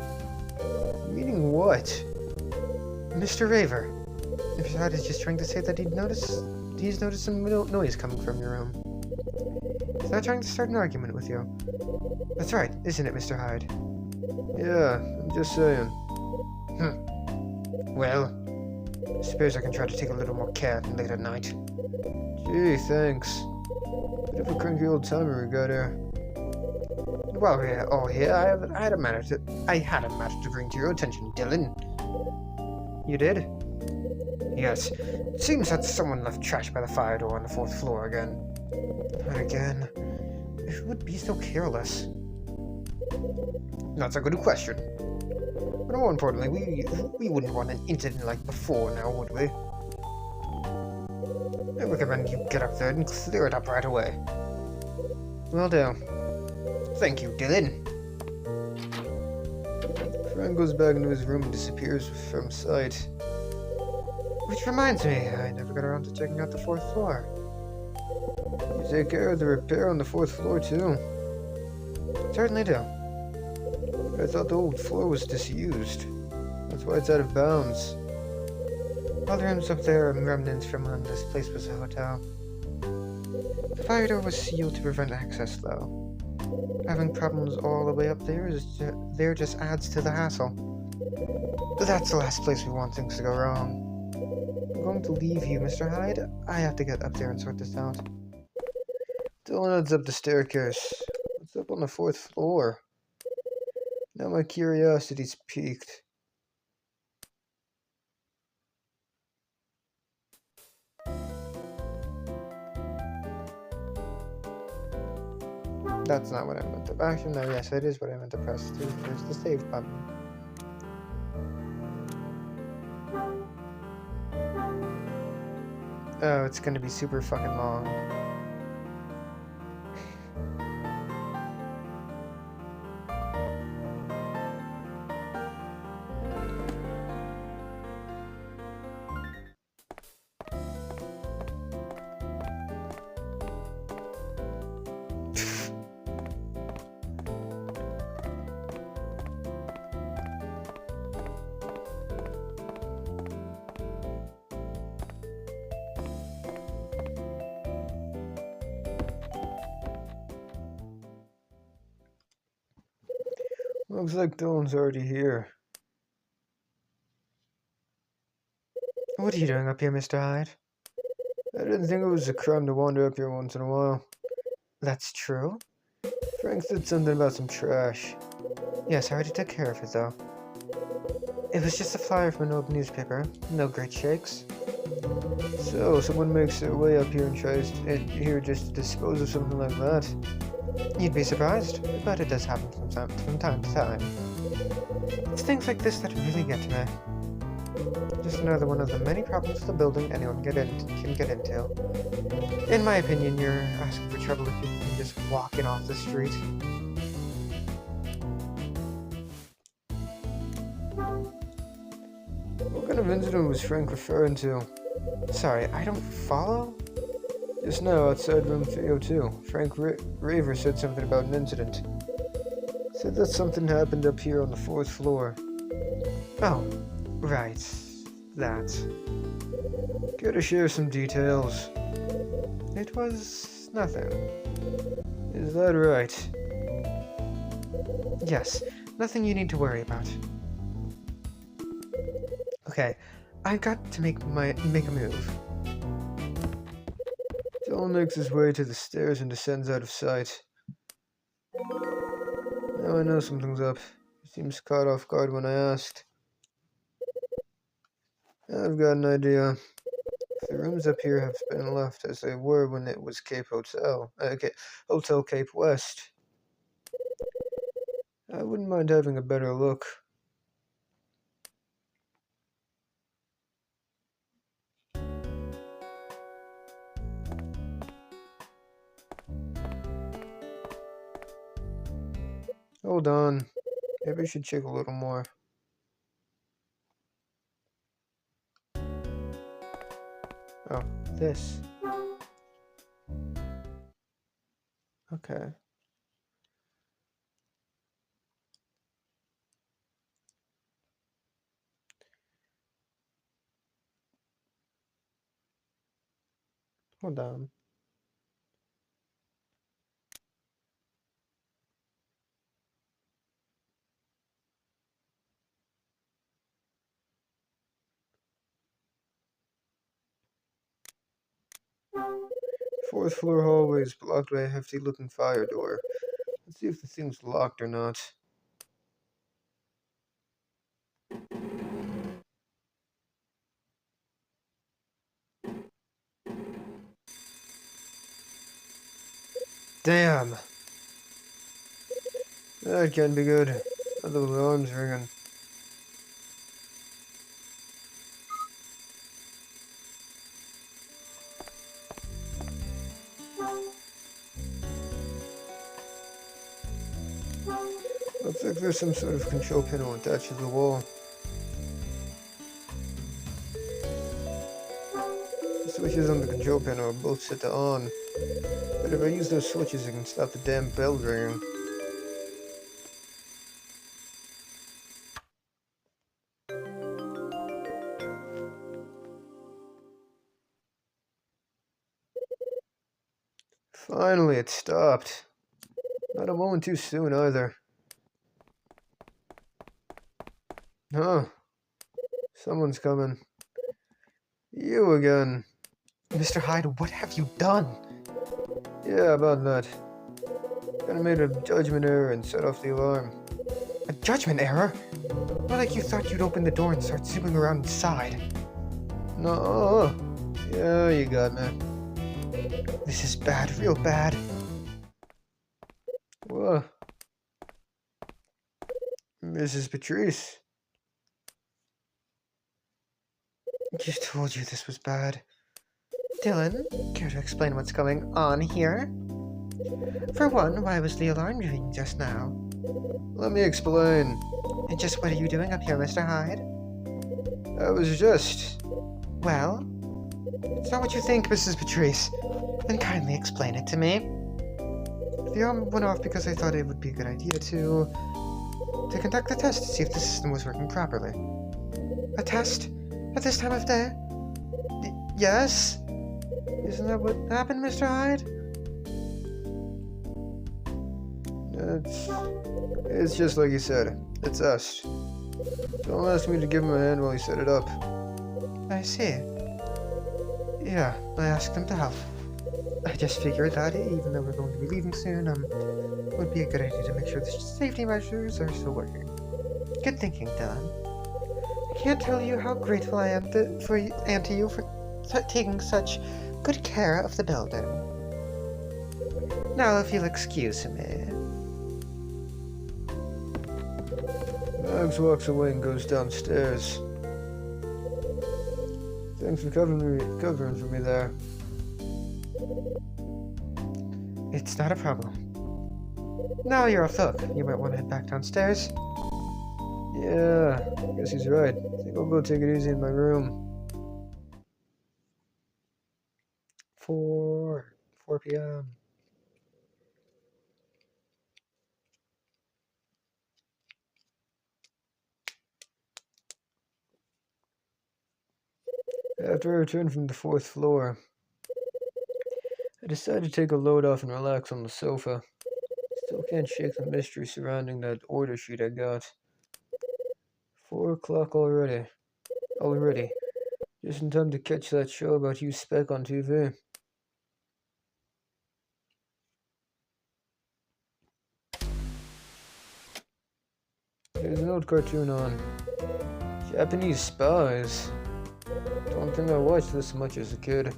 Meaning what? Mr. Raver. Mr. Hyde is just trying to say that he's noticed some noise coming from your room. He's not trying to start an argument with you. That's right, isn't it, Mr. Hyde? Yeah, I'm just saying. Well, I suppose I can try to take a little more care late at night. Gee, thanks. Bit of a cranky old timer we got here. While we're all here, I had a matter to bring to your attention, Dylan. You did? Yes. It seems that someone left trash by the fire door on the 4th floor again. And again. Who would be so careless? That's a good question. But more importantly, we wouldn't want an incident like before now, would we? I recommend you get up there and clear it up right away. Will do. Thank you, Dylan. Frank goes back into his room and disappears from sight. Which reminds me, I never got around to checking out the 4th floor. You take care of the repair on the 4th floor too? Certainly do. I thought the old floor was disused. That's why it's out of bounds. All the rooms up there are remnants from when this place was a hotel. The fire door was sealed to prevent access, though. Having problems all the way up there just adds to the hassle. But that's the last place we want things to go wrong. I'm going to leave you, Mr. Hyde. I have to get up there and sort this out. Dylan heads up the staircase. What's up on the 4th floor? Now my curiosity's piqued. That's not what I meant to... Actually, no, yes, it is what I meant to press. There's the save button. Oh, it's gonna be super fucking long. Looks like Dylan's already here. What are you doing up here, Mr. Hyde? I didn't think it was a crime to wander up here once in a while. That's true? Frank said something about some trash. Yes, I already took care of it, though. It was just a flyer from an old newspaper. No great shakes. So, someone makes their way up here and tries here just to dispose of something like that. You'd be surprised, but it does happen from time to time. It's things like this that really get to me. Just another one of the many problems with the building anyone can get into. In my opinion, you're asking for trouble if you can just walk in off the street. What kind of incident was Frank referring to? Sorry, I don't follow? Just now, outside room 302, Frank Raver said something about an incident. Said that something happened up here on the 4th floor. Oh, right. That. Care to share some details? It was nothing. Is that right? Yes, nothing you need to worry about. Okay, I've got to make a move. Dylan makes his way to the stairs and descends out of sight. Now I know something's up. He seems caught off guard when I asked. I've got an idea. If the rooms up here have been left as they were when it was Hotel Cape West, I wouldn't mind having a better look. Hold on. Maybe I should check a little more. Oh, this. Okay. Hold on. Fourth floor hallway is blocked by a hefty looking fire door. Let's see if the thing's locked or not. Damn. That can't be good. Are those alarms ringing? Looks like there's some sort of control panel attached to the wall. The switches on the control panel are both set to on, but if I use those switches, I can stop the damn bell ringing. Finally, it stopped. Not a moment too soon, either. Huh. Someone's coming. You again. Mr. Hyde, what have you done? Yeah, about that. Kinda made a judgment error and set off the alarm. A judgment error? Not like you thought you'd open the door and start zooming around inside. No. Yeah, you got me. This is bad, real bad. What? Mrs. Patrice? Just told you this was bad. Dylan, care to explain what's going on here? For one, why was the alarm ringing just now? Let me explain. And just what are you doing up here, Mr. Hyde? I was just... Well, it's not what you think, Mrs. Patrice. Then kindly explain it to me. The alarm went off because I thought it would be a good idea to conduct a test to see if the system was working properly. A test? At this time of day? Yes? Isn't that what happened, Mr. Hyde? It's just like you said. It's us. Don't ask me to give him a hand while he set it up. I see. Yeah, I asked him to help. I just figured that, even though we're going to be leaving soon, it would be a good idea to make sure the safety measures are still working. Good thinking, Dylan. I can't tell you how grateful I am to you for taking such good care of the building. Now, if you'll excuse me. Max walks away and goes downstairs. Thanks for covering for me there. It's not a problem. Now you're off the hook. You might want to head back downstairs. Yeah, I guess he's right. I think I'll go take it easy in my room. 4 p.m. After I returned from the 4th floor, I decided to take a load off and relax on the sofa. Still can't shake the mystery surrounding that order sheet I got. 4 o'clock already. Just in time to catch that show about Hugh Speck on TV. There's an old cartoon on. Japanese spies. Don't think I watched this much as a kid.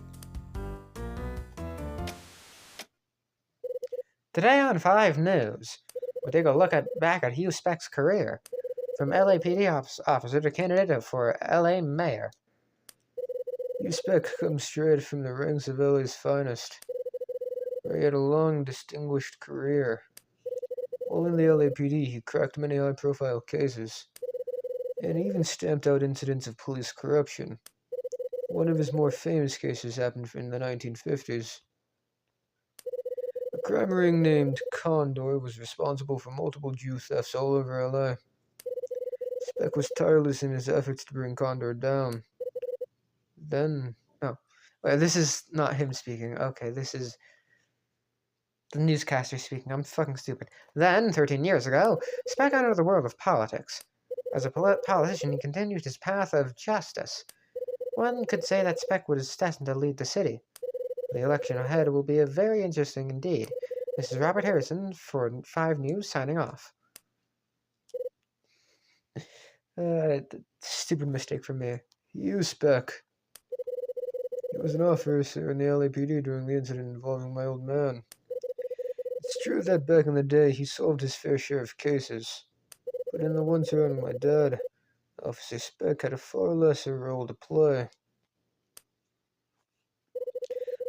Today on 5 News, we take a look back at Hugh Speck's career, from LAPD officer to candidate for LA mayor. Hugh Speck comes straight from the ranks of LA's finest, where he had a long, distinguished career. While in the LAPD, he cracked many high-profile cases, and even stamped out incidents of police corruption. One of his more famous cases happened in the 1950s. A crime ring named Condor was responsible for multiple Jew thefts all over LA. Speck was tireless in his efforts to bring Condor down. This is not him speaking. Okay, this is the newscaster speaking. I'm fucking stupid. Then, 13 years ago, Speck entered the world of politics. As a politician, he continued his path of justice. One could say that Speck was destined to lead the city. The election ahead will be very interesting indeed. This is Robert Harrison for 5 News signing off. Stupid mistake from me. Hugh Speck. He was an officer in the LAPD during the incident involving my old man. It's true that back in the day he solved his fair share of cases, but in the one surrounding my dad, Officer Speck had a far lesser role to play.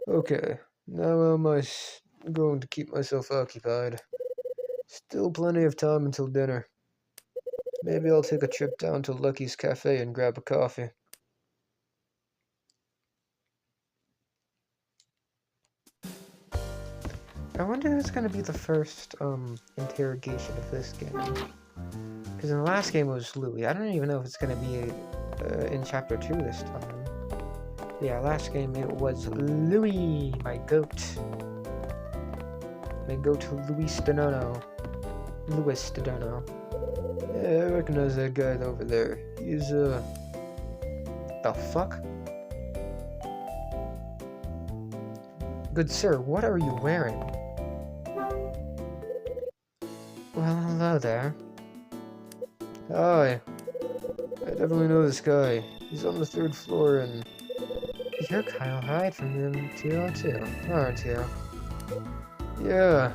Okay, now how am going to keep myself occupied? Still plenty of time until dinner. Maybe I'll take a trip down to Lucky's Cafe and grab a coffee. I wonder who's gonna be the first interrogation of this game. Because in the last game it was Louis. I don't even know if it's gonna be in chapter 2 this time. Yeah, last game it was Louis, my goat. My goat Louis Stonono. Louis Stonono. Yeah, I recognize that guy over there. He's, The fuck? Good sir, what are you wearing? Well, hello there. Hi. I definitely know this guy. He's on the 3rd floor and... You're Kyle Hyde from room 202, aren't you? Yeah.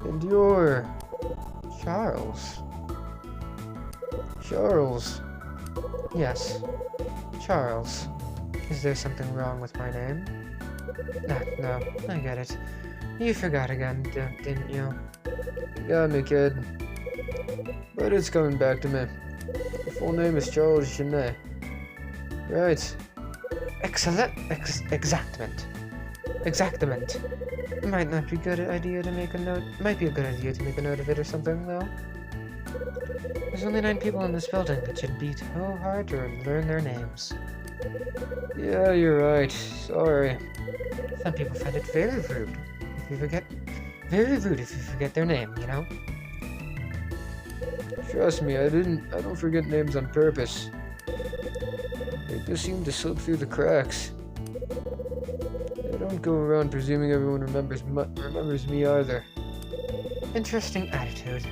And you're... Charles. Charles. Yes, Charles. Is there something wrong with my name? No, I get it. You forgot again, didn't you? You got me, kid. But it's coming back to me. The full name is Charles Genet. Right. Excellent. Exactament. Might not be a good idea to make a note. Might be a good idea to make a note of it or something, though. There's only 9 people in this building. It should be so hard to learn their names. Yeah, you're right. Sorry. Some people find it very rude if you forget. Very rude if you forget their name, you know? Trust me, I don't forget names on purpose. They just seem to slip through the cracks. I don't go around presuming everyone remembers me either. Interesting attitude.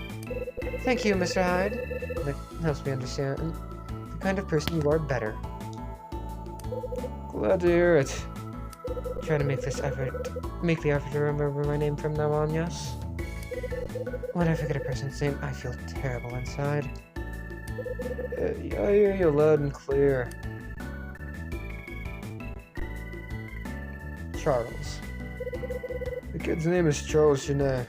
Thank you, Mr. Hyde. That helps me understand the kind of person you are better. Glad to hear it. Try to make the effort to remember my name from now on, yes? When I forget a person's name, I feel terrible inside. I hear you loud and clear. Charles. The kid's name is Charles Genet.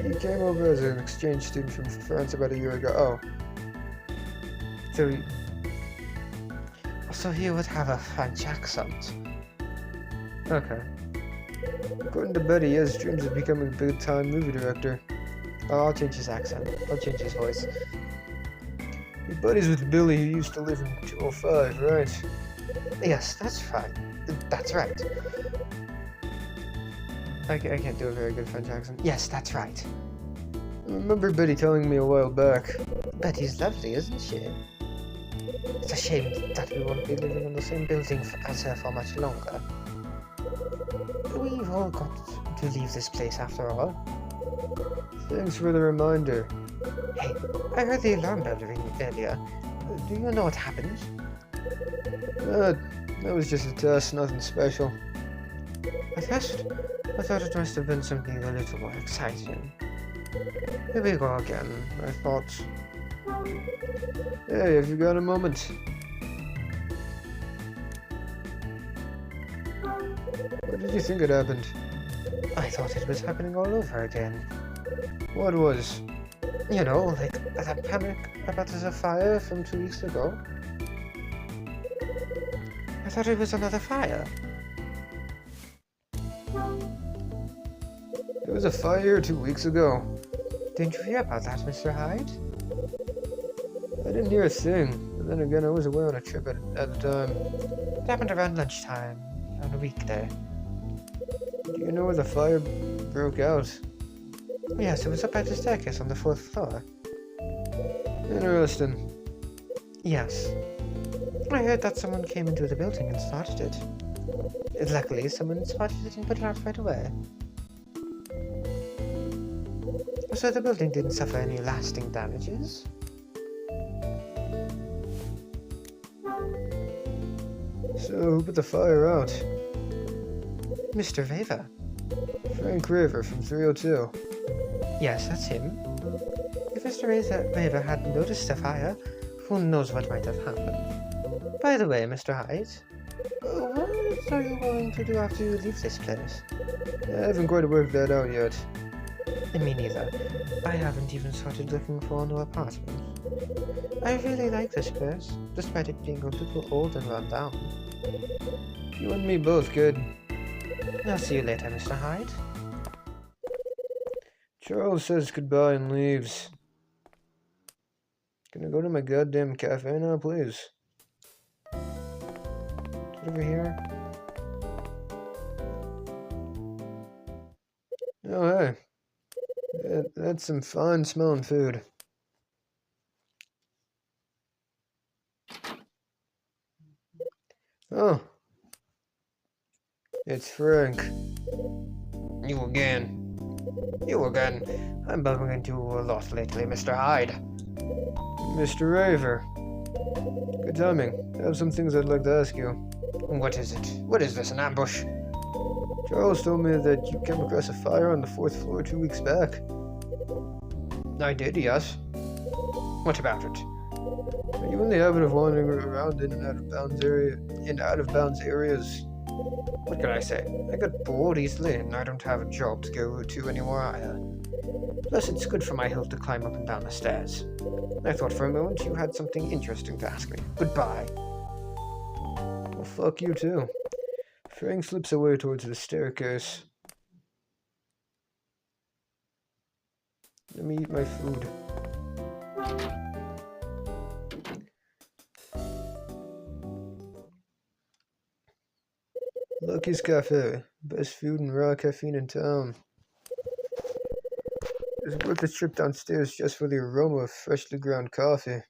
He came over as an exchange student from France about a year ago. So he would have a French accent. Okay. According to Betty, he has dreams of becoming a big-time movie director. Oh, I'll change his accent. I'll change his voice. He buddies with Billy, who used to live in 205, right? Yes, that's right. That's right. I can't do a very good French accent. Yes, that's right. I remember Betty telling me a while back. Betty's lovely, isn't she? It's a shame that we won't be living in the same building as her for much longer. We've all got to leave this place after all. Thanks for the reminder. Hey, I heard the alarm bell ring earlier. Do you know what happened? That was just a test, nothing special. A test? I thought it must have been something a little more exciting. Here we go again, I thought. Hey, have you got a moment? What did you think had happened? I thought it was happening all over again. What was? You know, like that panic about the fire from 2 weeks ago. I thought it was another fire. There was a fire 2 weeks ago. Didn't you hear about that, Mr. Hyde? I didn't hear a thing. And then again, I was away on a trip at the time. It happened around lunchtime on a weekday. Do you know where the fire broke out? Yes, it was up at the staircase on the 4th floor. Interesting. Yes. I heard that someone came into the building and started it. Luckily, someone spotted it and put it out right away. So the building didn't suffer any lasting damages? So, who put the fire out? Mr. Veva. Frank Raver from 302. Yes, that's him. If Mr. Raver hadn't noticed the fire, who knows what might have happened. By the way, Mr. Hyde, what are you going to do after you leave this place? I haven't quite worked that out yet. Me neither. I haven't even started looking for a new apartment. I really like this place, despite it being a little old and run down. You and me both, kid. I'll see you later, Mr. Hyde. Charles says goodbye and leaves. Can I go to my goddamn cafe now, please? Is it over here? Oh, hey. That's some fine smelling food. Oh. It's Frank. You again. You again. I'm bumping into you a lot lately, Mr. Hyde. Mr. Raver. Good timing. I have some things I'd like to ask you. What is it? What is this, an ambush? Charles told me that you came across a fire on the 4th floor 2 weeks back. I did, yes. What about it? Are you in the habit of wandering around in and out of bounds areas? What can I say? I get bored easily, and I don't have a job to go to anymore either. Plus, it's good for my health to climb up and down the stairs. I thought for a moment you had something interesting to ask me. Goodbye. Well, fuck you too. Frank slips away towards the staircase. Let me eat my food. Lucky's Cafe. Best food and raw caffeine in town. It's worth a trip downstairs just for the aroma of freshly ground coffee.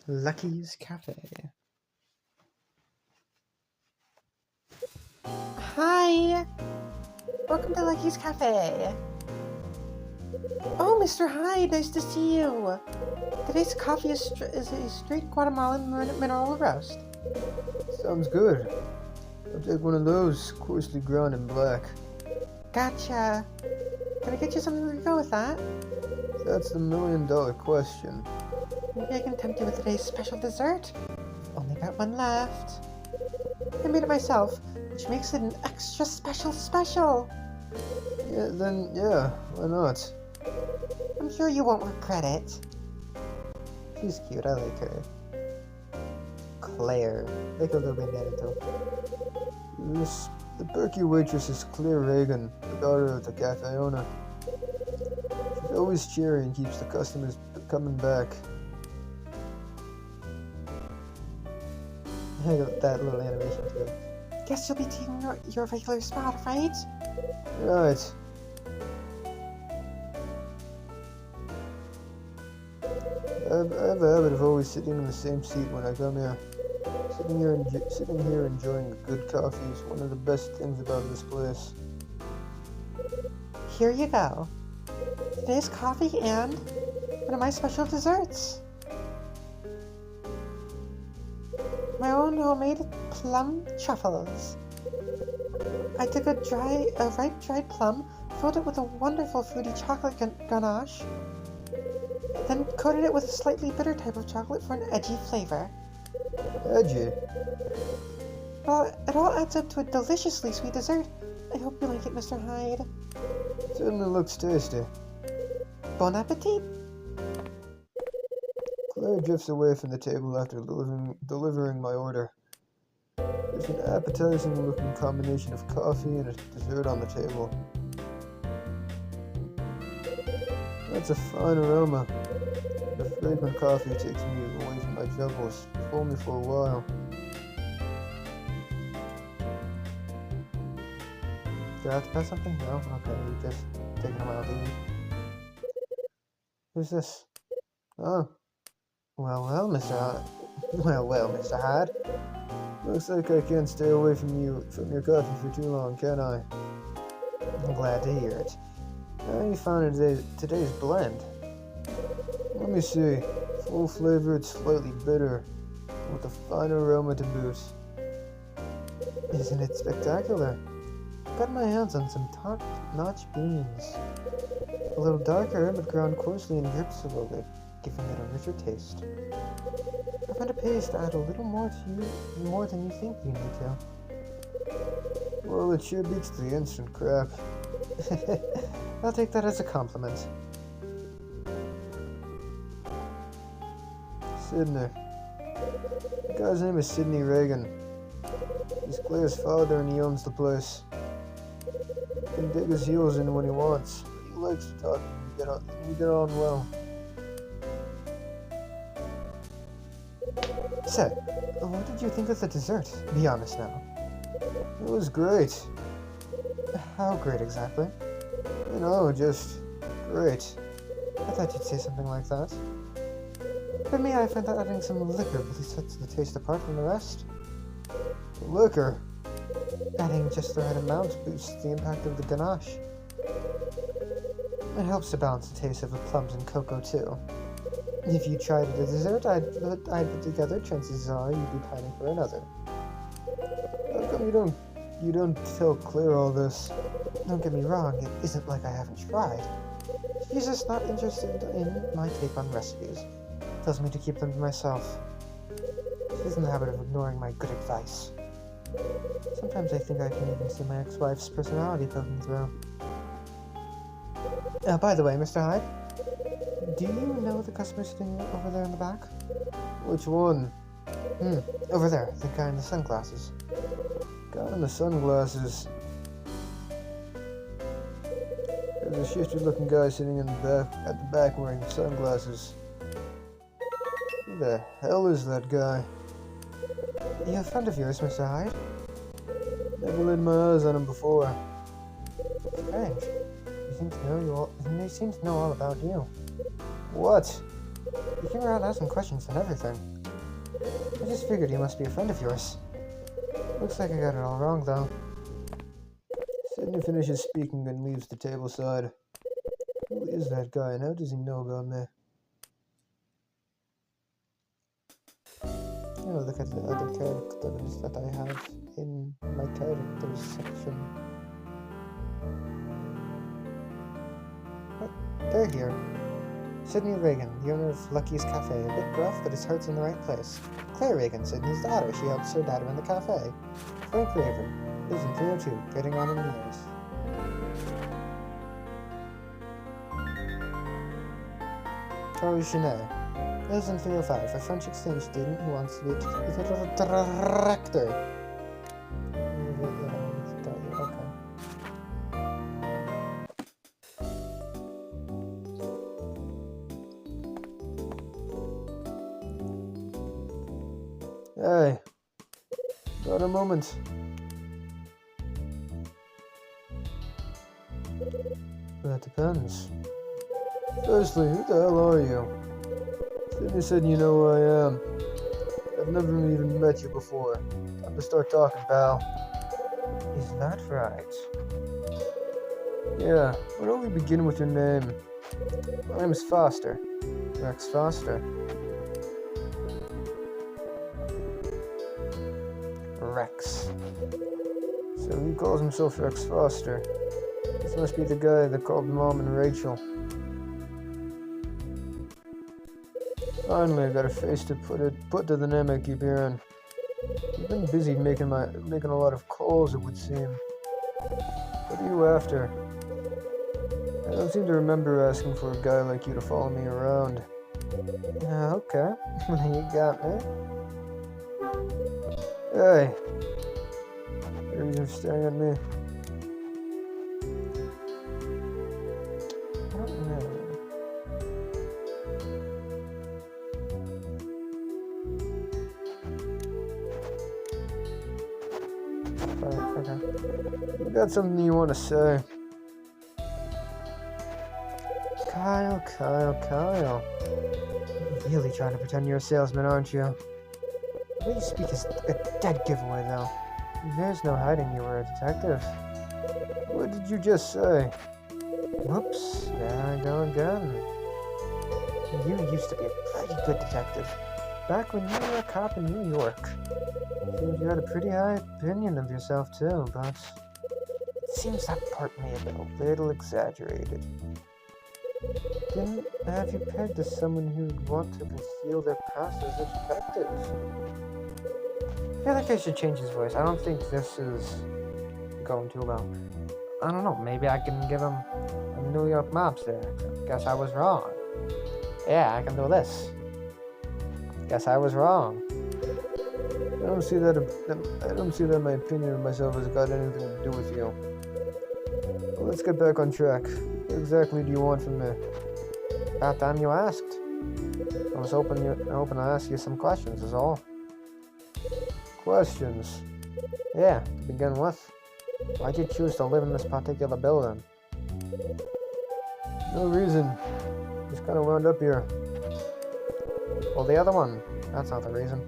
Lucky's Cafe. Hi! Welcome to Lucky's Cafe. Oh, Mr. Hyde, nice to see you. Today's coffee is a straight Guatemalan mineral roast. Sounds good. I'll take one of those, coarsely ground and black. Gotcha. Can I get you something to go with that? That's the $1,000,000 question. Maybe I can tempt you with today's special dessert. Only got one left. I made it myself, which makes it an extra special. Yeah, why not? I'm sure you won't regret it. She's cute, I like her. Claire. Like a little bit too. The perky waitress is Claire Reagan, the daughter of the cafe owner. She's always cheery and keeps the customers coming back. I got that little animation too. Guess you'll be taking your regular spot, right? Right. I have a habit of always sitting in the same seat when I come here. Sitting here enjoying a good coffee is one of the best things about this place. Here you go. Today's coffee and one of my special desserts. My own homemade plum truffles. I took a ripe dried plum, filled it with a wonderful fruity chocolate ganache, then coated it with a slightly bitter type of chocolate for an edgy flavor. Edgy? Well, it all adds up to a deliciously sweet dessert. I hope you like it, Mr. Hyde. Certainly looks tasty. Bon appetit! Claire drifts away from the table after delivering my order. There's an appetizing looking combination of coffee and a dessert on the table. That's a fine aroma. The fragrant coffee takes me away from my troubles, hold me for a while. Do I have to press something? No? Okay, you're just taking a while to eat. Who's this? Oh. Well, Mr. Hyde. Looks like I can't stay away from your coffee for too long, can I? I'm glad to hear it. How you found today's blend? Let me see. Full flavor, it's slightly bitter, with a fine aroma to boot. Isn't it spectacular? Got my hands on some top-notch beans. A little darker, but ground coarsely and dripped slowly, giving it a richer taste. I found a paste to add a little more than you think you need to. Well, it sure beats the instant crap. I'll take that as a compliment. Sidney. The guy's name is Sidney Reagan. He's Claire's father and he owns the place. He can dig his heels in when he wants, but he likes to talk and we get on well. Say, what did you think of the dessert? Be honest now. It was great. How great exactly? You know, just great. I thought you'd say something like that. For me, I find that adding some liquor really sets the taste apart from the rest. Liquor? Adding just the right amount boosts the impact of the ganache. It helps to balance the taste of the plums and cocoa too. If you tried a dessert I'd put together, chances are you'd be pining for another. How come you don't tell Claire all this? Don't get me wrong, it isn't like I haven't tried. She's just not interested in my take on recipes. Tells me to keep them to myself. She's in the habit of ignoring my good advice. Sometimes I think I can even see my ex-wife's personality poking through. By the way, Mr. Hyde, do you know the customer sitting over there in the back? Which one? Over there, the guy in the sunglasses. Guy in the sunglasses. There's a shifty-looking guy sitting in the back, at the back wearing sunglasses. Who the hell is that guy? You a friend of yours, Mr. Hyde? Never laid my eyes on him before. Strange. He seems to know all about you. What? You came around asking questions and everything. I just figured he must be a friend of yours. Looks like I got it all wrong, though. Sidney finishes speaking and leaves the table side. Who is that guy and how does he know about me? You know, look at the other characters that I have in my characters section. What? They're here. Sidney Reagan, the owner of Lucky's Cafe, a bit gruff, but his heart's in the right place. Claire Reagan, Sidney's daughter, she helps her dad run the cafe. Frank Raven, lives in 302, getting on in years. Charlie Chenet, lives in 305, a French exchange student who wants to be a director. Hey, got a moment. That depends. Firstly, who the hell are you? Sidney said you know who I am. I've never even met you before. Time to start talking, pal. Is that right? Yeah, why don't we begin with your name? My name is Foster. Rex Foster. Rex. So he calls himself Rex Foster. This must be the guy that called Mom and Rachel. Finally, I got a face to put to the name I keep hearing. You've been busy making a lot of calls, it would seem. What are you after? I don't seem to remember asking for a guy like you to follow me around. Okay, you got me. Hey! You're staring at me. I don't know. Okay. You got something you want to say? Kyle. You're really trying to pretend you're a salesman, aren't you? The way you speak is a dead giveaway, though. There's no hiding you were a detective. What did you just say? Whoops, there I go again. You used to be a pretty good detective. Back when you were a cop in New York. Seems you had a pretty high opinion of yourself too, but it seems that part may have been a little exaggerated. Didn't have you pegged as someone who'd want to conceal their past as a detective. I feel like I should change his voice. I don't think this is going too well. I don't know, maybe I can give him a New York mobster accent. Guess I was wrong. Yeah, I can do this. Guess I was wrong. I don't see that my opinion of myself has got anything to do with you. Well, let's get back on track. What exactly do you want from me? About time you asked. I was hoping to ask you some questions is all. Questions? Yeah, to begin with. Why'd you choose to live in this particular building? No reason. Just kind of wound up here. Well, the other one, that's not the reason.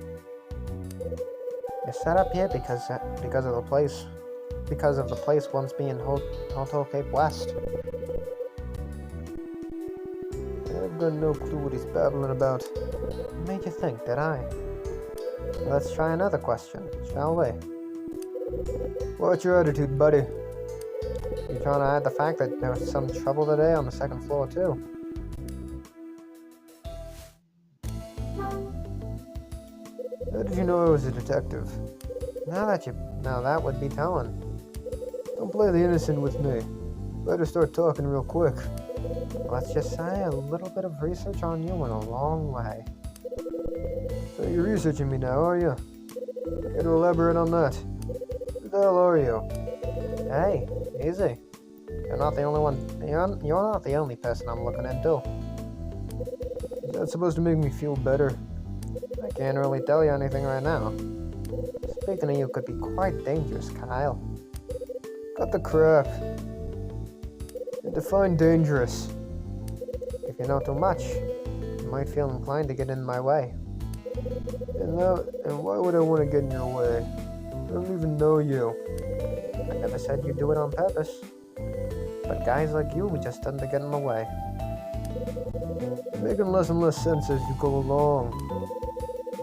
You set up here because of the place once being Hotel Cape West. I've got no clue what he's babbling about. What made you think, did I? Let's try another question, shall we? What's your attitude, buddy? You trying to hide the fact that there was some trouble today on the second floor, too? How did you know I was a detective? Now that would be telling. Don't play the innocent with me. Better start talking real quick. Let's just say a little bit of research on you went a long way. So you're researching me now, are you? Care to elaborate on that? Who the hell are you? Hey, easy. You're not the only one. You're not the only person I'm looking into. Is that supposed to make me feel better? I can't really tell you anything right now. Speaking of you could be quite dangerous, Kyle. Cut the crap. And define dangerous. If you know too much, you might feel inclined to get in my way. And why would I want to get in your way? I don't even know you. I never said you'd do it on purpose. But guys like you just tend to get in the way. You're making less and less sense as you go along.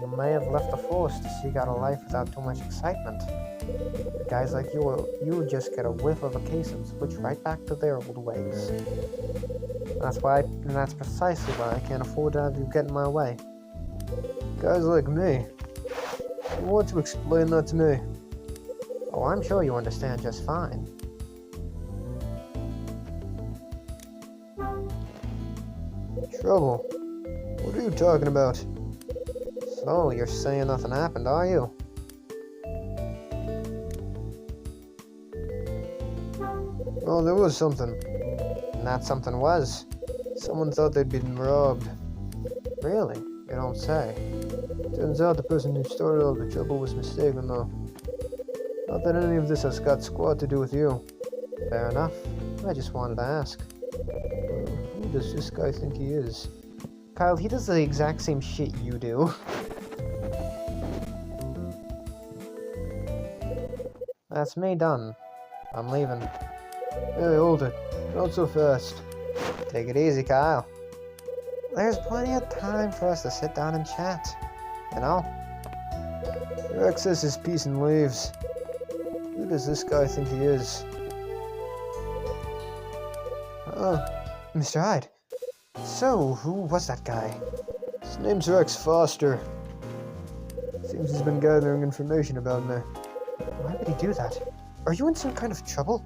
You may have left the force to seek out a life without too much excitement. But guys like you would just get a whiff of a case and switch right back to their old ways. That's precisely why I can't afford to have you get in my way. Guys like me? You want to explain that to me? Oh, I'm sure you understand just fine. Trouble? What are you talking about? So, you're saying nothing happened, are you? Oh, there was something. And that something was? Someone thought they'd been robbed. Really? You don't say. Turns out the person who started all the trouble was mistaken, though. Not that any of this has got squat to do with you. Fair enough. I just wanted to ask. Who does this guy think he is? Kyle, he does the exact same shit you do. That's me done. I'm leaving. Hey, hold it. Not so fast. Take it easy, Kyle. There's plenty of time for us to sit down and chat. You know? Rex says his piece and leaves. Who does this guy think he is? Mr. Hyde. So, who was that guy? His name's Rex Foster. Seems he's been gathering information about me. Why would he do that? Are you in some kind of trouble?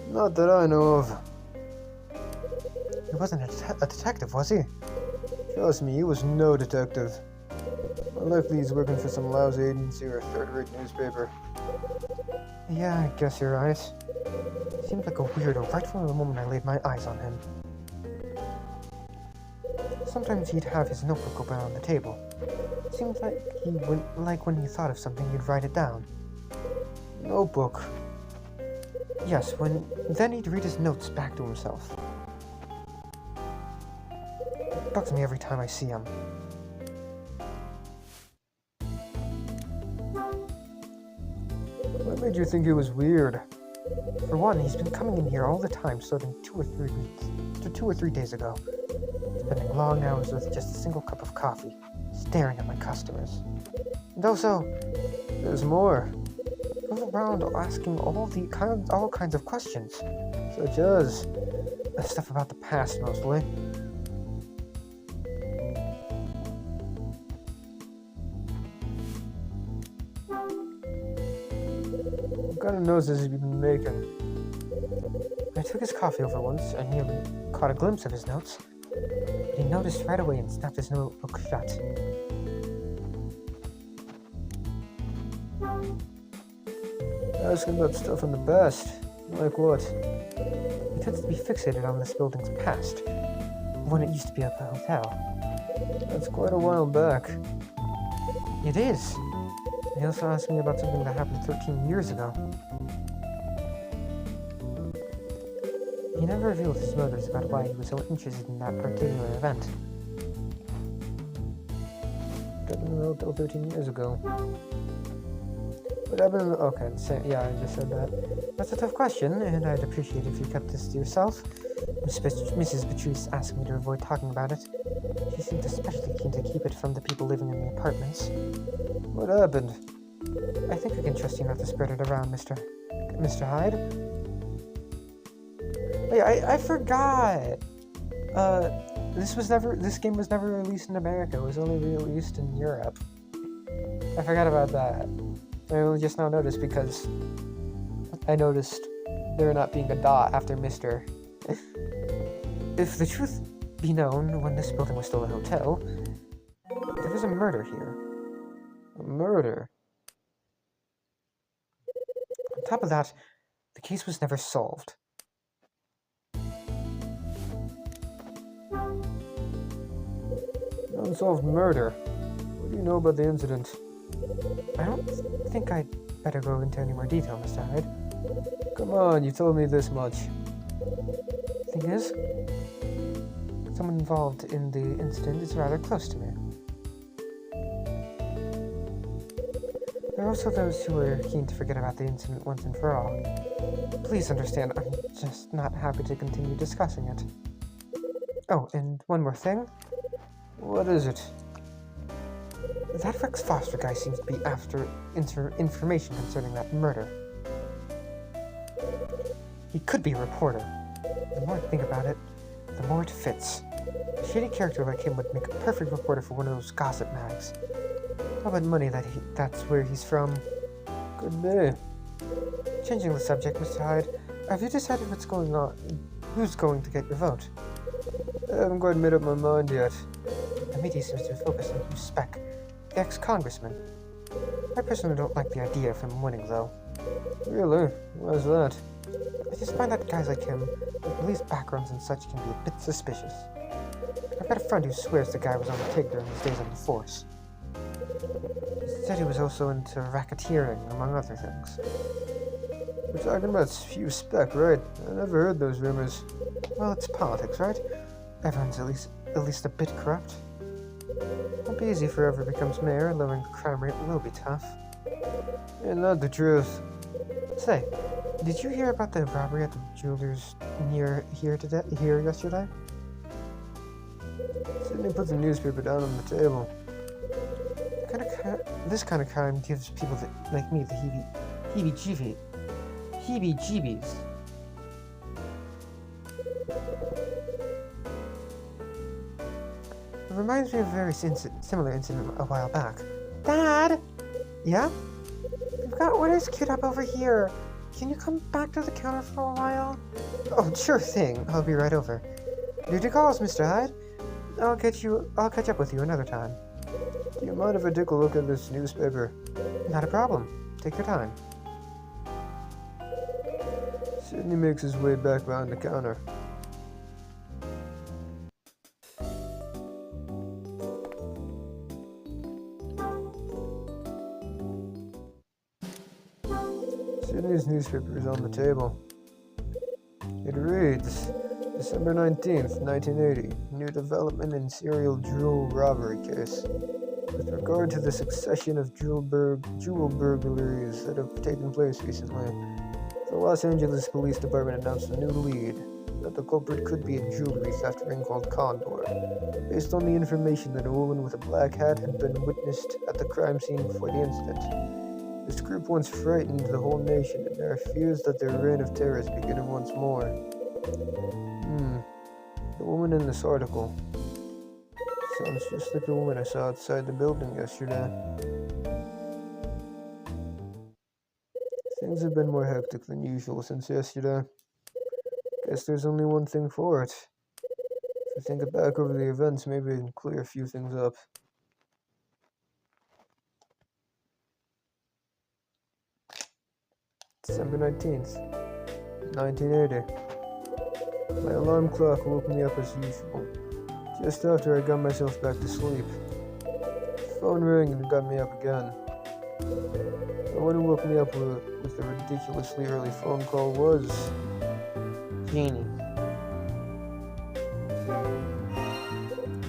Not that I know of. He wasn't a detective, was he? Trust me, he was no detective. More likely he's working for some lousy agency or a third-rate newspaper. Yeah, I guess you're right. Seemed like a weirdo right from the moment I laid my eyes on him. Sometimes he'd have his notebook open on the table. Seems like when he thought of something, he'd write it down. Notebook? Yes, then he'd read his notes back to himself. It bugs me every time I see him. What made you think he was weird? For one, he's been coming in here all the time, starting 2 or 3 days ago, spending long hours with just a single cup of coffee, staring at my customers. And also, There's more. goes around asking all kinds of questions, Such as. stuff about the past mostly. What kind of noses have you been making? I took his coffee over once and nearly caught a glimpse of his notes, but he noticed right away and snapped his notebook shut. Asking about stuff in the past. Like what? He tends to be fixated on this building's past, when it used to be a hotel. That's quite a while back. It is. He also asked me about something that happened 13 years ago. He never revealed his motives about why he was so interested in that particular event. Got in the hotel 13 years ago. What happened? Okay, yeah, I just said that. That's a tough question, and I'd appreciate if you kept this to yourself. Mrs. Patrice asked me to avoid talking about it. She seemed especially keen to keep it from the people living in the apartments. What happened? I think I can trust you not to spread it around, Mr. Hyde. Wait, I forgot! This game was never released in America. It was only released in Europe. I forgot about that. I only just now noticed because I noticed there not being a dot after Mr. If the truth be known, when this building was still a hotel, there was a murder here. A murder? On top of that, the case was never solved. Unsolved murder. What do you know about the incident? I don't think I'd better go into any more detail, Mr. Hyde. Come on, you told me this much. Thing is, someone involved in the incident is rather close to me. There are also those who are keen to forget about the incident once and for all. Please understand, I'm just not happy to continue discussing it. Oh, and one more thing. What is it? That Rex Foster guy seems to be after information concerning that murder. He could be a reporter. The more I think about it, the more it fits. A shady character like him would make a perfect reporter for one of those gossip mags. How about money that's where he's from? Could be. Changing the subject, Mr. Hyde, have you decided what's going on? Who's going to get your vote? I haven't quite made up my mind yet. The media seems to be focused on Hugh Speck, the ex-congressman. I personally don't like the idea of him winning, though. Really? Why's that? I just find that guys like him, with police backgrounds and such, can be a bit suspicious. I've got a friend who swears the guy was on the take during his days on the force. He said he was also into racketeering, among other things. We're talking about Hugh Speck, right? I never heard those rumors. Well, it's politics, right? Everyone's at least a bit corrupt. Won't be easy if whoever becomes mayor. Lowering the crime rate will be tough. Yeah, not the truth. Say, did you hear about the robbery at the jeweler's near here yesterday? Sydney put the newspaper down on the table. This kind of crime gives people like me the heebie-jeebies. It reminds me of a very similar incident a while back. Dad! Yeah? We've got orders queued up over here. Can you come back to the counter for a while? Oh, sure thing. I'll be right over. Duty calls, Mr. Hyde. I'll catch up with you another time. Do you mind if I take a look at this newspaper? Not a problem. Take your time. Sydney makes his way back behind the counter. Sydney's newspaper is on the table. It reads, December 19th, 1980, new development in serial jewel robbery case. With regard to the succession of jewel burglaries that have taken place recently, The Los Angeles Police Department announced a new lead, that the culprit could be a jewelry theft ring called Condor, based on the information that a woman with a black hat had been witnessed at the crime scene before the incident. This group once frightened the whole nation, and there are fears that their reign of terror is beginning once more. The woman in this article sounds just like the woman I saw outside the building yesterday. Things have been more hectic than usual since yesterday. Guess there's only one thing for it. If I think back over the events, maybe I can clear a few things up. December 19th, 1980. My alarm clock woke me up as usual, just after I got myself back to sleep. The phone rang and it got me up again. The one who woke me up with the ridiculously early phone call was Jeannie.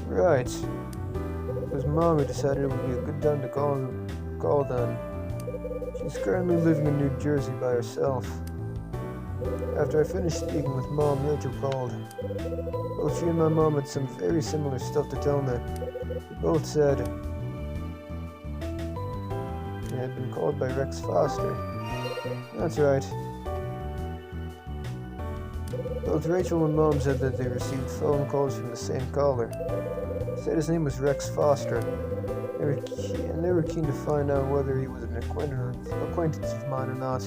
Right. It was Mom who decided it would be a good time to call then. She's currently living in New Jersey by herself. After I finished speaking with Mom, Rachel called. Both she and my mom had some very similar stuff to tell me. They both said they had been called by Rex Foster. That's right. Both Rachel and Mom said that they received phone calls from the same caller. They said his name was Rex Foster. They were keen to find out whether he was an acquaintance of mine or not.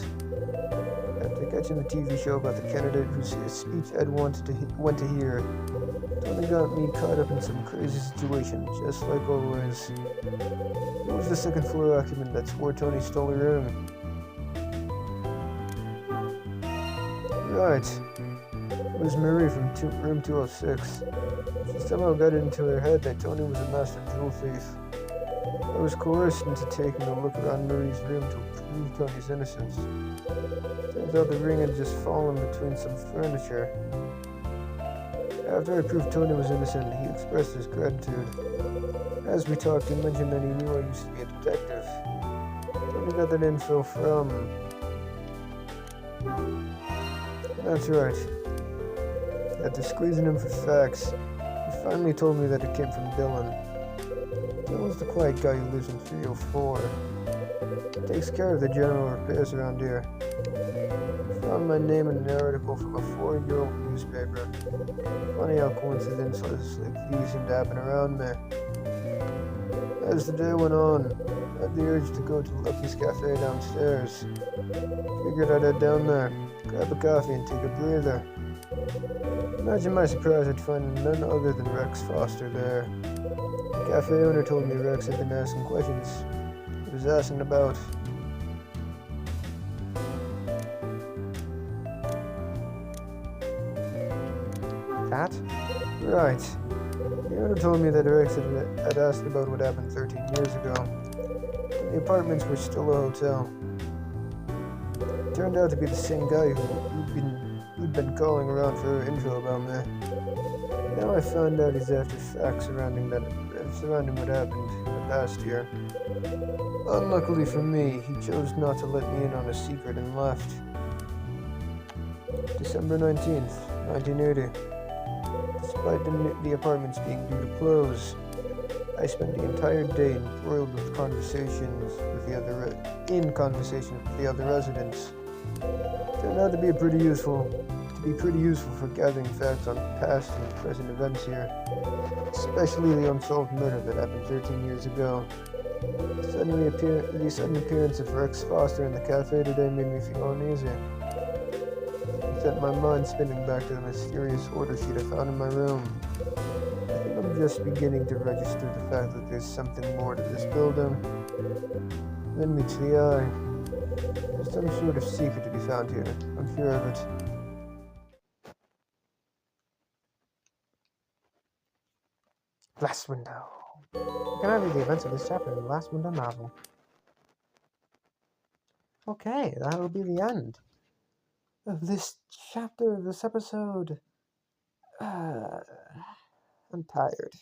After catching the TV show about the candidate whose speech Ed went to hear, Tony got me caught up in some crazy situation, just like always. It was the second floor occupant that swore Tony stole her room. Right. It was Marie from room 206. She somehow got it into her head that Tony was a master jewel thief. I was coerced into taking a look around Marie's room to prove Tony's innocence. Turns out the ring had just fallen between some furniture. After I proved Tony was innocent, he expressed his gratitude. As we talked, he mentioned that he knew I used to be a detective. Tony got that info from... That's right. After squeezing him for facts, he finally told me that it came from Dylan. Dylan's the quiet guy who lives in 304. He takes care of the general repairs around here. I found my name in an article from a 4-year-old newspaper. Funny how coincidences like these seem to happen around me. As the day went on, I had the urge to go to Lucky's Cafe downstairs. Figured I'd head down there, grab a coffee and take a breather. Imagine my surprise at finding none other than Rex Foster there. The cafe owner told me Rex had been asking questions. He was asking about... That? Right. The owner told me that Rex had asked about what happened 13 years ago. The apartments were still a hotel. It turned out to be the same guy who'd been calling around for info about me. Now I found out he's after facts surrounding what happened in the past year. Unluckily for me, he chose not to let me in on a secret and left. December 19th, 1980. Despite the apartments being due to close, I spent the entire day embroiled with conversations with the other residents. It turned out to be pretty useful for gathering facts on past and present events here, especially the unsolved murder that happened 13 years ago. The sudden appearance of Rex Foster in the cafe today made me feel uneasy. It sent my mind spinning back to the mysterious order sheet I found in my room. I think I'm just beginning to register the fact that there's something more to this building than meets the eye. There's some sort of secret to be found here. I'm sure of it. Last Window. You can now read the events of this chapter in the Last Window novel. Okay, that'll be the end of this chapter of this episode. I'm tired.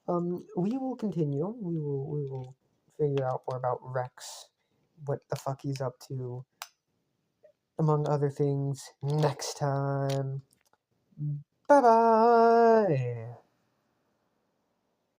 We will continue. We will figure out more about Rex, what the fuck he's up to, among other things, next time. Bye bye!